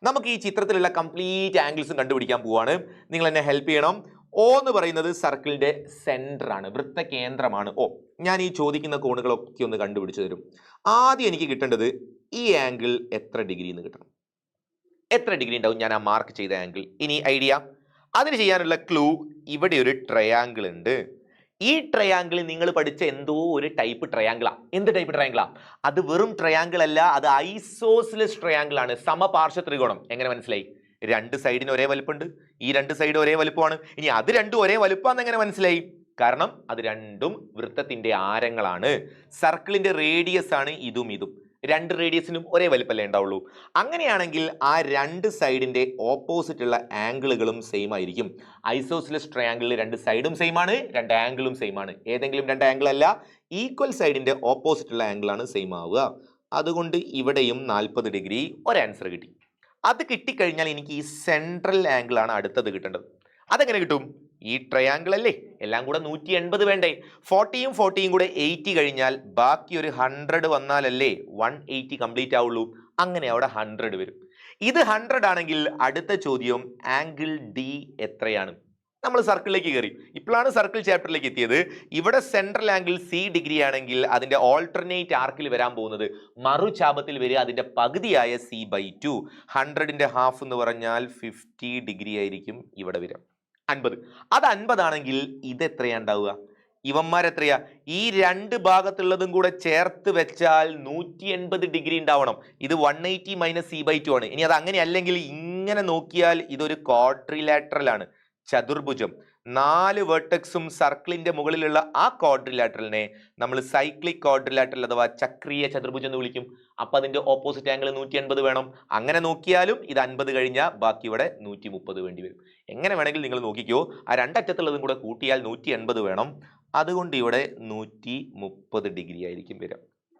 നമുക്ക് ഈ ചിത്രത്തിലുള്ള കംപ്ലീറ്റ് ആംഗിൾസും കണ്ടുപിടിക്കാൻ പോവാണ്. നിങ്ങൾ എന്നെ ഹെൽപ്പ് ചെയ്യണം. O എന്ന് പറയുന്നത് സർക്കിളിന്റെ സെന്റർ ആണ്, വൃത്തകേന്ദ്രമാണ് O. ഞാൻ ഈ ചോദിക്കുന്ന കോണുകളൊക്കെ ഒന്ന് കണ്ടുപിടിച്ചു തരും. ആദ്യം എനിക്ക് കിട്ടേണ്ടത് ഈ ആംഗിൾ എത്ര ഡിഗ്രി എന്ന് കിട്ടണം. എത്ര ഡിഗ്രി ഉണ്ടാവും ഞാൻ ആ മാർക്ക് ചെയ്ത ആംഗിൾ? ഇനി ഐഡിയ, അതിന് ചെയ്യാനുള്ള ക്ലൂ, ഇവിടെ ഒരു ട്രയാങ്കിൾ ഉണ്ട്. ഈ ട്രയാങ്കിൾ നിങ്ങൾ പഠിച്ച എന്തോ ഒരു ടൈപ്പ് ട്രയാങ്കിളാ. എന്ത് ടൈപ്പ് ട്രയാങ്കിളാ? അത് വെറും ട്രയാങ്കിൾ അല്ല, അത് ഐസോസിലസ് ട്രയാങ്കിൾ ആണ്. സമപാർശ്വ ത്രികോണം. എങ്ങനെ മനസ്സിലായി? 2 സൈഡിന് ഒരേ വലുപ്പമുണ്ട്. ഈ 2 സൈഡ് ഒരേ വലുപ്പമാണ്. ഇനി അത് രണ്ടും ഒരേ വലുപ്പമാണെന്ന് എങ്ങനെ മനസ്സിലായി? കാരണം അത് രണ്ടും വൃത്തത്തിന്റെ ആരങ്ങളാണ്. സർക്കിളിന്റെ റേഡിയസ് ആണ് ഇതും ഇതും. 2 റേഡിയസിനും ഒരേ വലുപ്പമല്ലേ ഉണ്ടാവുള്ളൂ. അങ്ങനെയാണെങ്കിൽ ആ 2 സൈഡിന്റെ ഓപ്പോസിറ്റ് ഉള്ള ആംഗിളുകളും സെയിം ആയിരിക്കും. ഐസോസിലസ് ട്രയാങ്കിളിൽ 2 സൈഡും സെയിം ആണ്, 2 ആംഗിളും സെയിം ആണ്. ഏതെങ്കിലും 2 ആംഗിൾ അല്ല, ഈക്വൽ സൈഡിന്റെ ഓപ്പോസിറ്റ് ഉള്ള ആംഗിൾ ആണ് സെയിം ആവുക. അതുകൊണ്ട് ഇവിടെയും 40 ഡിഗ്രി ഒരു ആൻസർ കിട്ടി. അത് കിട്ടിക്കഴിഞ്ഞാൽ എനിക്ക് ഈ സെൻട്രൽ ആംഗിൾ ആണ് അടുത്തത് കിട്ടേണ്ടത്. അതെങ്ങനെ കിട്ടും? ഈ ട്രയാങ്കിൾ അല്ലേ, എല്ലാം കൂടെ 180 വേണ്ടേ? 40യും 40യും കൂടെ 80 കഴിഞ്ഞാൽ ബാക്കി ഒരു 100 വന്നാലല്ലേ 180 കംപ്ലീറ്റ് ആവുള്ളൂ. അങ്ങനെ അവിടെ 100 വരും. ഇത് 100 ആണെങ്കിൽ അടുത്ത ചോദ്യം ആംഗിൾ ഡി എത്രയാണ്? നമ്മൾ സർക്കിളിലേക്ക് കയറി. ഇപ്പോഴാണ് സർക്കിൾ ചാപ്റ്ററിലേക്ക് എത്തിയത്. ഇവിടെ സെൻട്രൽ ആംഗിൾ സി ഡിഗ്രി ആണെങ്കിൽ അതിന്റെ ഓൾട്ടർനേറ്റ് ആർക്കിൽ വരാൻ പോകുന്നത് മറുചാപത്തിൽ വരിക അതിന്റെ പകുതിയായ c/2. 100ന്റെ ഹാഫ് എന്ന് പറഞ്ഞാൽ 50 ഡിഗ്രി ആയിരിക്കും ഇവിടെ വരിക. 50. അത് 50 ആണെങ്കിൽ ഇത് എത്രയാ ഉണ്ടാവുക? ഇവന്മാരെത്രയാ? ഈ രണ്ട് ഭാഗത്തുള്ളതും കൂടെ ചേർത്ത് വെച്ചാൽ 180 ഡിഗ്രി ഉണ്ടാവണം. ഇത് 180 മൈനസ് c/2 ആണ്. ഇനി അത് അങ്ങനെ അല്ലെങ്കിൽ ഇങ്ങനെ നോക്കിയാൽ ഇതൊരു ക്വാഡ്രിലാറ്ററൽ ആണ്, ചതുർഭുജം. 4 വെർട്ടെക്സും സർക്കിളിന്റെ മുകളിലുള്ള ആ ക്വാഡ്രിലാറ്ററലിനെ നമ്മൾ സൈക്ലിക് ക്വാഡ്രിലാറ്ററൽ അഥവാ ചക്രീയ ചതുർഭുജം എന്ന് വിളിക്കും. അപ്പൊ അതിന്റെ ഓപ്പോസിറ്റ് ആംഗിൾ 180 വേണം. അങ്ങനെ നോക്കിയാലും ഇത് 50 കഴിഞ്ഞാൽ ബാക്കി ഇവിടെ 130 വേണ്ടി വരും. എങ്ങനെ വേണമെങ്കിൽ നിങ്ങൾ നോക്കിക്കോ, ആ രണ്ടറ്റത്തുള്ളതും കൂടെ കൂട്ടിയാൽ 180 വേണം. അതുകൊണ്ട് ഇവിടെ 130 ഡിഗ്രി ആയിരിക്കും വരിക.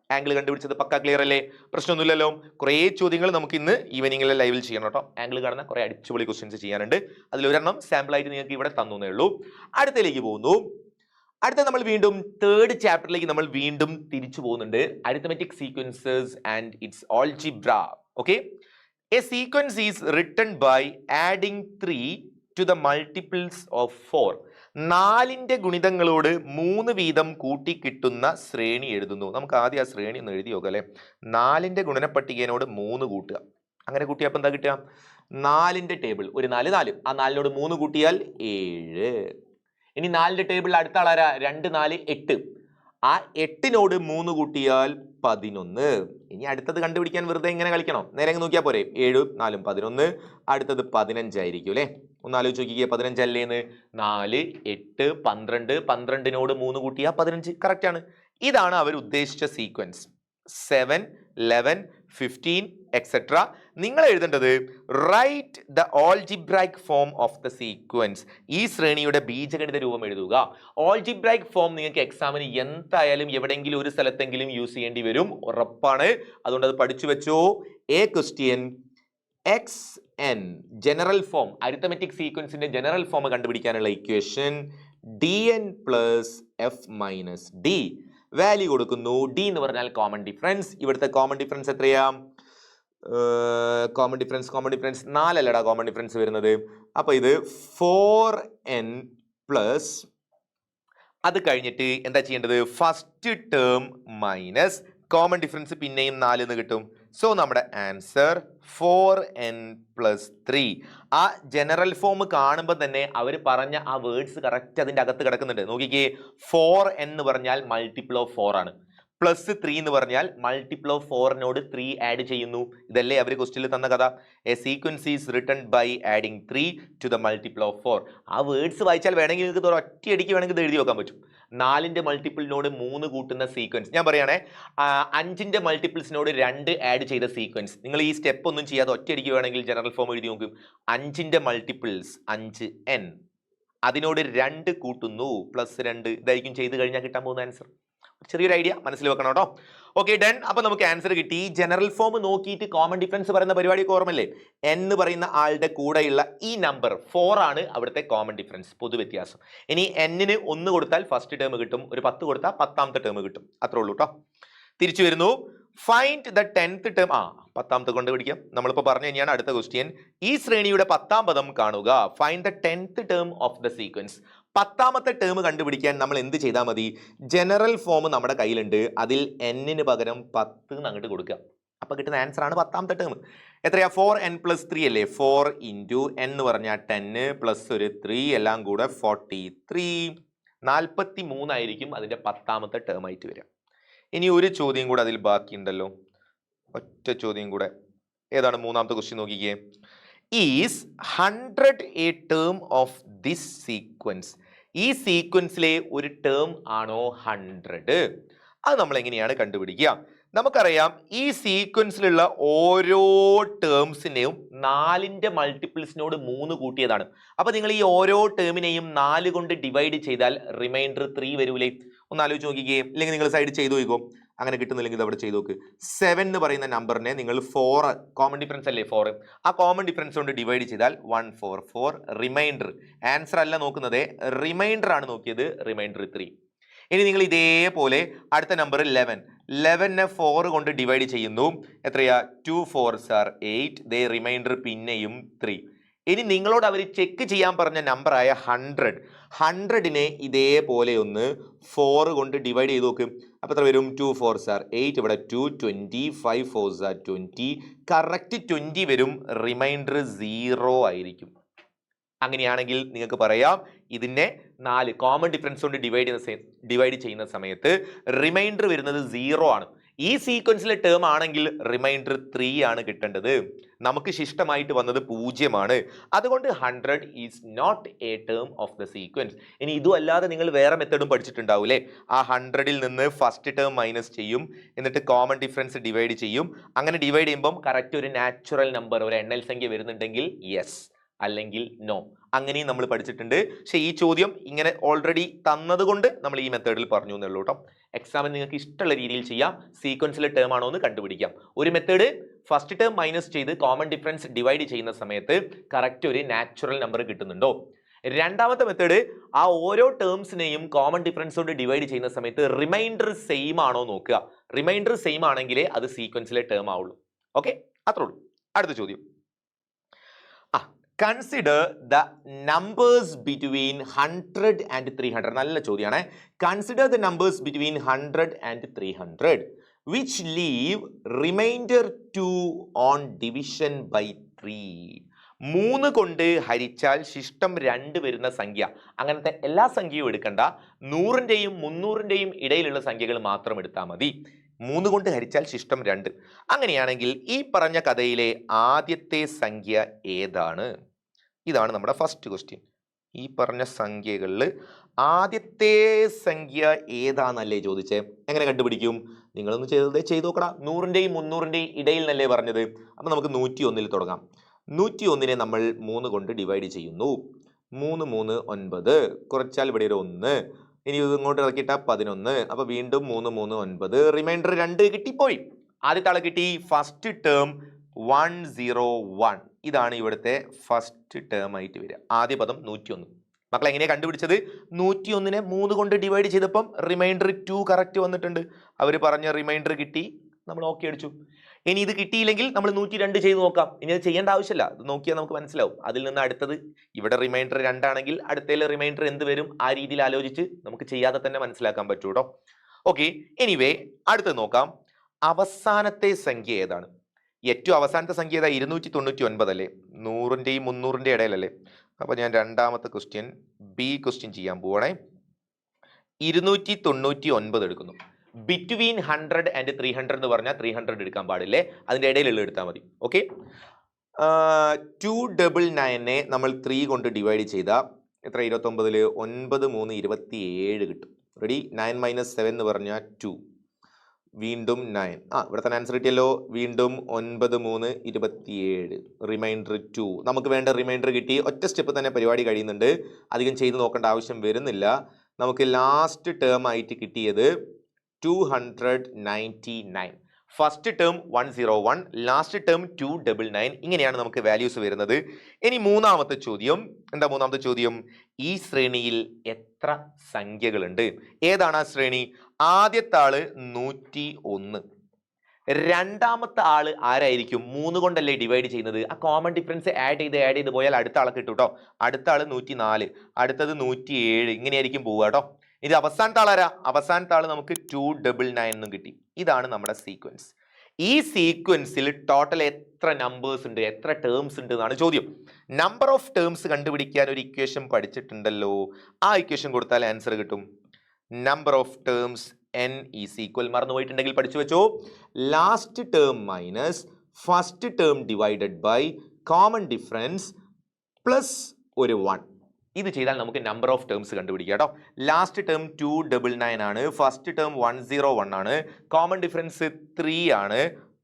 ആംഗിൾ കണ്ടുപിടിച്ചത് പക്ക ക്ലിയർ അല്ലേ? പ്രശ്നമൊന്നുമില്ലല്ലോ. കുറേ ചോദ്യങ്ങൾ നമുക്ക് ഇന്ന് ഈവനിങ്ങിലെ ലൈവിൽ ചെയ്യണം കേട്ടോ. ആംഗിൾ കാണുന്ന കുറേ അടിച്ചുപൊളി ക്വസ്റ്റ്യൻസ് ചെയ്യാനുണ്ട്. അതിലൊരെണ്ണം സാമ്പിൾ ആയിട്ട് നിങ്ങൾക്ക് ഇവിടെ തന്നേ ഉള്ളൂ. അടുത്തതിലേക്ക് പോകുന്നു. അടുത്ത നമ്മൾ വീണ്ടും തേർഡ് ചാപ്റ്ററിലേക്ക് നമ്മൾ വീണ്ടും തിരിച്ചു പോകുന്നുണ്ട്. Arithmetic sequences and its algebra. Okay, a sequence is written by adding 3 to the multiples of 4. 4ന്റെ ഗുണിതങ്ങളോട് 3 വീതം കൂട്ടി കിട്ടുന്ന ശ്രേണി എഴുതുന്നു. നമുക്ക് ആദ്യം ആ ശ്രേണി ഒന്ന് എഴുതി നോക്കാം അല്ലെ. 4ന്റെ ഗുണനപ്പട്ടികയോട് 3 കൂട്ടുക. അങ്ങനെ കൂട്ടിയപ്പോൾ എന്താ കിട്ടുക? 4ന്റെ ടേബിൾ ഒരു 4 4, ആ 4നോട് 3 കൂട്ടിയാൽ 7. ഇനി 4ന്റെ ടേബിൾ അടുത്ത ആളാരാ? 2 4 8, ആ 8നോട് 3 കൂട്ടിയാൽ 11. ഇനി അടുത്തത് കണ്ടുപിടിക്കാൻ വെറുതെ ഇങ്ങനെ കളിക്കണം, നേരെ നോക്കിയാൽ പോരെ. 7 4 11, അടുത്തത് 15 ആയിരിക്കും അല്ലെ. ഒന്ന് ആലോചിച്ച് നോക്കിക്കേ, 15 അല്ലേന്ന്? 4 8 12, 12നോട് 3 കൂട്ടിയാൽ 15. കറക്റ്റ് ആണ്. ഇതാണ് അവർ ഉദ്ദേശിച്ച സീക്വൻസ്. 7 11 15 എക്സെട്ര. നിങ്ങൾ എഴുതേണ്ടത് write the algebraic form of the sequence. ഈ ശ്രേണിയുടെ ബീജഗണിത രൂപം എഴുതുക. ഓൾജിബ്രൈക് ഫോം നിങ്ങൾക്ക് എക്സാമിന് എന്തായാലും എവിടെയെങ്കിലും ഒരു സ്ഥലത്തെങ്കിലും യൂസ് ചെയ്യേണ്ടി വരും, ഉറപ്പാണ്. അതുകൊണ്ട് അത് പഠിച്ചു വെച്ചോ. A question xn general form, arithmetic സീക്വൻസിന്റെ ജനറൽ ഫോം കണ്ടുപിടിക്കാനുള്ള equation dn plus f minus d. Value കൊടുക്കുന്നു. d എന്ന് പറഞ്ഞാൽ കോമൺ ഡിഫറൻസ്. ഇവിടുത്തെ കോമൺ ഡിഫറൻസ് എത്രയാ? കോമൺ ഡിഫറൻസ് 4 അല്ലടാ കോമൺ ഡിഫറൻസ് വരുന്നത്. അപ്പൊ ഇത് 4n പ്ലസ്, അത് കഴിഞ്ഞിട്ട് എന്താ ചെയ്യേണ്ടത്? First term minus common difference പിന്നെയും 4 എന്ന് കിട്ടും. സോ നമ്മുടെ ആൻസർ 4n പ്ലസ് 3. ആ ജനറൽ ഫോം കാണുമ്പോൾ തന്നെ അവർ പറഞ്ഞ ആ വേർഡ്സ് കറക്റ്റ് അതിന്റെ അകത്ത് കിടക്കുന്നുണ്ട്. നോക്കിക്കേ, 4n എന്ന് പറഞ്ഞാൽ മൾട്ടിപ്പിൾ ഓഫ് 4 ആണ്. പ്ലസ് 3 എന്ന് പറഞ്ഞാൽ മൾട്ടിപ്പിൾ ഓഫ് 4നോട് 3 ആഡ് ചെയ്യുന്നു. ഇതല്ലേ അവർ ക്വസ്റ്റ്യനിൽ തന്ന കഥ. A sequence is written by adding 3 to the multiple of 4. ആ വേർഡ്സ് വായിച്ചാൽ വേണമെങ്കിൽ നിങ്ങൾക്ക് ഒറ്റയടിക്ക് വേണമെങ്കിൽ ഇത് എഴുതി വെക്കാൻ പറ്റും. 4ന്റെ മൾട്ടിപ്പിളിനോട് 3 കൂട്ടുന്ന സീക്വൻസ്. ഞാൻ പറയുകയാണെ, 5ന്റെ മൾട്ടിപ്പിൾസിനോട് 2 ആഡ് ചെയ്ത സീക്വൻസ്. നിങ്ങൾ ഈ സ്റ്റെപ്പ് ഒന്നും ചെയ്യാതെ ഒറ്റയടിക്ക് വേണമെങ്കിൽ ജനറൽ ഫോം എഴുതി നോക്കും. 5ന്റെ മൾട്ടിപ്പിൾസ് 5n, അതിനോട് 2 കൂട്ടുന്നു പ്ലസ് 2. ഇതായിരിക്കും ചെയ്ത് കഴിഞ്ഞാൽ കിട്ടാൻ പോകുന്ന ആൻസർ. ചെറിയൊരു ഐഡിയ മനസ്സിൽ വെക്കണം കേട്ടോ. Okay done. അപ്പൊ നമുക്ക് ആൻസർ കിട്ടി. ജനറൽ ഫോം നോക്കിയിട്ട് കോമൺ ഡിഫറൻസ് പറയുന്ന പരിപാടിയൊക്കെ ഓർമ്മല്ലേ? n എന്ന് പറയുന്ന ആളുടെ കൂടെയുള്ള ഈ നമ്പർ 4 ആണ് അവിടുത്തെ കോമൺ ഡിഫറൻസ്, പൊതുവ്യത്യാസം. ഇനി n-ന് 1 കൊടുത്താൽ ഫസ്റ്റ് ടേം കിട്ടും, ഒരു 10 കൊടുത്താൽ 10ാമത്തെ ടേം കിട്ടും. അത്രേ ഉള്ളൂ കേട്ടോ. തിരിച്ചു വരുന്നു. Find the 10th term. 10ാമത്തെ കൊണ്ട് പിടിക്കാം. നമ്മളിപ്പോൾ പറഞ്ഞു കഴിഞ്ഞാണ് അടുത്ത ക്വസ്റ്റ്യൻ. ഈ ശ്രേണിയുടെ 10ാം പദം കാണുക. Find the 10th term of the sequence. 10ാമത്തെ ടേം കണ്ടുപിടിക്കാൻ നമ്മൾ എന്ത് ചെയ്താൽ മതി? ജനറൽ ഫോം നമ്മുടെ കയ്യിലുണ്ട്. അതിൽ n-ന് പകരം 10 അങ്ങോട്ട് കൊടുക്കുക. അപ്പൊ കിട്ടുന്ന ആൻസർ ആണ് 10ാമത്തെ ടേം. എത്രയാ? 4n പ്ലസ് 3 അല്ലേ? 4 ഇൻറ്റു n എന്ന് പറഞ്ഞാൽ 10 പ്ലസ് ഒരു 3, എല്ലാം കൂടെ 43. 43 ആയിരിക്കും അതിന്റെ 10ാമത്തെ ടേം ആയിട്ട് വരിക. ഇനി ഒരു ചോദ്യം കൂടെ അതിൽ ബാക്കിയുണ്ടല്ലോ, ഒറ്റ ചോദ്യം കൂടെ. ഏതാണ് 3ാമത്തെ ക്വസ്റ്റ്യൻ? നോക്കിക്കേ. Is 100 A term of this sequence? ഈ സീക്വൻസിലെ ഒരു ടേം ആണോ 100? അത് നമ്മൾ എങ്ങനെയാണ് കണ്ടുപിടിക്കുക? നമുക്കറിയാം ഈ സീക്വൻസിലുള്ള ഓരോ ടേംസിനെയും 4ന്റെ മൾട്ടിപ്പിൾസിനോട് 3 കൂട്ടിയതാണ്. അപ്പൊ നിങ്ങൾ ഈ ഓരോ ടേമിനെയും 4 കൊണ്ട് ഡിവൈഡ് ചെയ്താൽ റിമൈൻഡർ 3 വരൂലേ? ഒന്ന് ആലോചിച്ച് നോക്കിക്കേ. ഇല്ലെങ്കിൽ നിങ്ങൾ സൈഡ് ചെയ്തു നോക്കോ. അങ്ങനെ കിട്ടുന്നില്ലെങ്കിൽ അവിടെ ചെയ്ത് നോക്ക്. 7 എന്ന് പറയുന്ന നമ്പറിനെ നിങ്ങൾ 4, കോമൺ ഡിഫറൻസ് അല്ലേ 4, ആ കോമൺ ഡിഫറൻസ് കൊണ്ട് ഡിവൈഡ് ചെയ്താൽ 144. റിമൈൻഡർ ആൻസർ അല്ല നോക്കുന്നത്, റിമൈൻഡർ ആണ് നോക്കിയത്. റിമൈൻഡർ 3. ഇനി നിങ്ങൾ ഇതേപോലെ അടുത്ത നമ്പർ 11നെ 4 കൊണ്ട് ഡിവൈഡ് ചെയ്യുന്നു. എത്രയാ? 2 4s are 8. ദേ റിമൈൻഡർ പിന്നെയും 3. ഇനി നിങ്ങളോട് അവർ ചെക്ക് ചെയ്യാൻ പറഞ്ഞ നമ്പറായ 100നെ ഇതേപോലെ ഒന്ന് 4 കൊണ്ട് ഡിവൈഡ് ചെയ്ത് നോക്കും. അപ്പോൾ എത്ര വരും? 2 4s are 8, ഇവിടെ 2 20, 5 4s are 20, കറക്റ്റ് 20 വരും. റിമൈൻഡർ 0 ആയിരിക്കും. അങ്ങനെയാണെങ്കിൽ നിങ്ങൾക്ക് പറയാം ഇതിനെ 4 കോമൺ ഡിഫറൻസ് കൊണ്ട് ഡിവൈഡ് ചെയ്യുന്ന സമയത്ത് റിമൈൻഡർ വരുന്നത് 0 ആണ്. ഈ സീക്വൻസിലെ ടേം ആണെങ്കിൽ റിമൈൻഡർ 3 ആണ് കിട്ടേണ്ടത്. നമുക്ക് ശിഷ്ടമായിട്ട് വന്നത് 0 ആണ്. അതുകൊണ്ട് 100 is not a term of the sequence. ഇനി ഇതും അല്ലാതെ നിങ്ങൾ വേറെ മെത്തേഡും പഠിച്ചിട്ടുണ്ടാവൂലേ. ആ 100ൽ നിന്ന് ഫസ്റ്റ് ടേം മൈനസ് ചെയ്യും, എന്നിട്ട് കോമൺ ഡിഫറൻസ് ഡിവൈഡ് ചെയ്യും. അങ്ങനെ ഡിവൈഡ് ചെയ്യുമ്പം കറക്റ്റ് ഒരു നാച്ചുറൽ നമ്പർ, ഒരു എണ്ണൽ സംഖ്യ വരുന്നുണ്ടെങ്കിൽ യെസ്, അല്ലെങ്കിൽ നോ. അങ്ങനെയും നമ്മൾ പഠിച്ചിട്ടുണ്ട്. പക്ഷേ ഈ ചോദ്യം ഇങ്ങനെ ഓൾറെഡി തന്നത് കൊണ്ട് നമ്മൾ ഈ മെത്തേഡിൽ പറഞ്ഞു എന്നുള്ളൂ കേട്ടോ. എക്സാമിന് നിങ്ങൾക്ക് ഇഷ്ടമുള്ള രീതിയിൽ ചെയ്യാം. സീക്വൻസിലെ ടേം ആണോ എന്ന് കണ്ടുപിടിക്കാം. ഒരു മെത്തേഡ് ഫസ്റ്റ് ടേം മൈനസ് ചെയ്ത് കോമൺ ഡിഫറൻസ് ഡിവൈഡ് ചെയ്യുന്ന സമയത്ത് കറക്റ്റ് ഒരു നാച്ചുറൽ നമ്പർ കിട്ടുന്നുണ്ടോ. രണ്ടാമത്തെ മെത്തേഡ് ആ ഓരോ ടേംസിനെയും കോമൺ ഡിഫറൻസ് കൊണ്ട് ഡിവൈഡ് ചെയ്യുന്ന സമയത്ത് റിമൈൻഡർ സെയിം ആണോ നോക്കുക. റിമൈൻഡർ സെയിം ആണെങ്കിലേ അത് സീക്വൻസിലെ ടേം ആവുള്ളൂ. ഓക്കെ, അത്രേ ഉള്ളൂ. അടുത്ത ചോദ്യം. Consider the numbers between 100 and 300. നല്ല ചോദ്യമാണ്. Consider the numbers between 100 and 300 which leave remainder 2 on division by 3. 3 കൊണ്ട് ഹരിച്ചാൽ ശിഷ്ടം 2 വരുന്ന സംഖ്യ. അങ്ങനത്തെ എല്ലാ സംഖ്യയും എടുക്കണ്ട. 100ന്റെയും 300ന്റെയും ഇടയിലുള്ള സംഖ്യകൾ മാത്രം എടുത്താൽ മതി. 3 കൊണ്ട് ഹരിച്ചാൽ ശിഷ്ടം 2. അങ്ങനെയാണെങ്കിൽ ഈ പറഞ്ഞ കഥയിലെ ആദ്യത്തെ സംഖ്യ ഏതാണ്? ഇതാണ് നമ്മുടെ ഫസ്റ്റ് ക്വസ്റ്റ്യൻ. ഈ പറഞ്ഞ സംഖ്യകളിൽ ആദ്യത്തെ സംഖ്യ ഏതാന്നല്ലേ ചോദിച്ചേ. എങ്ങനെ കണ്ടുപിടിക്കും? നിങ്ങളൊന്ന് ചെയ്ത് നോക്കടാ. 100ന്റെയും 300ന്റെയും ഇടയിൽ എന്നല്ലേ പറഞ്ഞത്. അപ്പം നമുക്ക് 101ൽ തുടങ്ങാം. 101നെ നമ്മൾ 3 കൊണ്ട് ഡിവൈഡ് ചെയ്യുന്നു. 3 3 9, കുറച്ചാൽ ഇവിടെ ഒരു 1, ഇനി ഇത് ഇങ്ങോട്ട് ഇറക്കിയിട്ടാൽ 11. അപ്പോൾ വീണ്ടും 3 3 9, റിമൈൻഡർ 2 കിട്ടിപ്പോയി. ആദ്യത്തെ ആളെ കിട്ടി. First term 101. ഇതാണ് ഇവിടുത്തെ ഫസ്റ്റ് ടേം ആയിട്ട് വരിക. ആദ്യ പദം 101. മക്കൾ എങ്ങനെയാണ് കണ്ടുപിടിച്ചത്? 101നെ 3 കൊണ്ട് ഡിവൈഡ് ചെയ്തപ്പം റിമൈൻഡർ 2 കറക്റ്റ് വന്നിട്ടുണ്ട്. അവർ പറഞ്ഞ റിമൈൻഡർ കിട്ടി, നമ്മൾ ഓക്കെ അടിച്ചു. ഇനി ഇത് കിട്ടിയില്ലെങ്കിൽ നമ്മൾ 102 ചെയ്ത് നോക്കാം. ഇനി അത് ചെയ്യേണ്ട ആവശ്യമില്ല, അത് നോക്കിയാൽ നമുക്ക് മനസ്സിലാവും. അതിൽ നിന്ന് അടുത്തത് ഇവിടെ റിമൈൻഡർ 2 ആണെങ്കിൽ അടുത്തതിലെ റിമൈൻഡർ എന്ത് വരും, ആ രീതിയിൽ ആലോചിച്ച് നമുക്ക് ചെയ്യാതെ തന്നെ മനസ്സിലാക്കാൻ പറ്റൂ കേട്ടോ. ഓക്കെ, എനിവേ അടുത്തത് നോക്കാം. അവസാനത്തെ സംഖ്യ ഏതാണ്? ഏറ്റവും അവസാനത്തെ സംഖ്യ ഏതാ? 299 അല്ലേ? 100ന്റെയും 300ന്റെയും ഇടയിലല്ലേ? അപ്പോൾ ഞാൻ രണ്ടാമത്തെ ക്വസ്റ്റ്യൻ ബി ക്വസ്റ്റ്യൻ ചെയ്യാൻ പോവാണേ. 299 എടുക്കുന്നു. ബിറ്റ്വീൻ 100 ആൻഡ് 300 എന്ന് പറഞ്ഞാൽ 300 എടുക്കാൻ പാടില്ലേ, അതിൻ്റെ ഇടയിലുള്ള എടുത്താൽ മതി. ഓക്കെ, 299നെ നമ്മൾ 3 കൊണ്ട് ഡിവൈഡ് ചെയ്താൽ എത്ര? 29ൽ 9 3 27 കിട്ടും. റെഡി? 9 - 7 എന്ന് പറഞ്ഞാൽ 2, വീണ്ടും 9. ഇവിടെ തന്നെ ആൻസർ കിട്ടിയല്ലോ. വീണ്ടും 9 3 27, റിമൈൻഡർ 2. നമുക്ക് വേണ്ട റിമൈൻഡർ കിട്ടി. ഒറ്റ സ്റ്റെപ്പ് തന്നെ പരിപാടി കഴിയുന്നുണ്ട്. അധികം ചെയ്ത് നോക്കേണ്ട ആവശ്യം വരുന്നില്ല. നമുക്ക് ലാസ്റ്റ് ടേം ആയിട്ട് കിട്ടിയത് 299. First term 101, last term 299. ഇങ്ങനെയാണ് നമുക്ക് വാല്യൂസ് വരുന്നത്. ഇനി മൂന്നാമത്തെ ചോദ്യം. എന്താ മൂന്നാമത്തെ ചോദ്യം? ഈ ശ്രേണിയിൽ എത്ര സംഖ്യകളുണ്ട്? ഏതാണ് ആ ശ്രേണി? ആദ്യത്തെ ആള് 101. രണ്ടാമത്തെ ആള് ആരായിരിക്കും? 3 കൊണ്ടല്ലേ ഡിവൈഡ് ചെയ്യുന്നത്. ആ കോമൺ ഡിഫറൻസ് ആഡ് ചെയ്ത് പോയാൽ അടുത്ത ആളെ കിട്ടും കേട്ടോ. അടുത്ത ആള് 104, അടുത്തത് 107. ഇങ്ങനെയായിരിക്കും പോവുക കേട്ടോ. ഇത് അവസാനത്തെ ആളാരാ? അവസാനത്തെ ആള് നമുക്ക് 299 എന്നും കിട്ടി. ഇതാണ് നമ്മുടെ സീക്വൻസ്. ഈ സീക്വൻസിൽ ടോട്ടൽ എത്ര നമ്പേഴ്സ് ഉണ്ട്, എത്ര ടേംസ് ഉണ്ട് എന്നാണ് ചോദ്യം. നമ്പർ ഓഫ് ടേംസ് കണ്ടുപിടിക്കാൻ ഒരു ഇക്വേഷൻ പഠിച്ചിട്ടുണ്ടല്ലോ. ആ ഇക്വേഷൻ കൊടുത്താൽ ആൻസർ കിട്ടും. Number of terms n is equal, മറന്നു പോയിട്ടുണ്ടെങ്കിൽ പഠിച്ചു വെച്ചോ, last term minus first term divided by common difference plus ഒരു 1. ഇത് ചെയ്താൽ നമുക്ക് നമ്പർ ഓഫ് ടേംസ് കണ്ടുപിടിക്കാം കേട്ടോ. ലാസ്റ്റ് ടേം 299 ആണ്, ഫസ്റ്റ് ടേം 101 ആണ്, കോമൺ ഡിഫറൻസ് 3 ആണ്,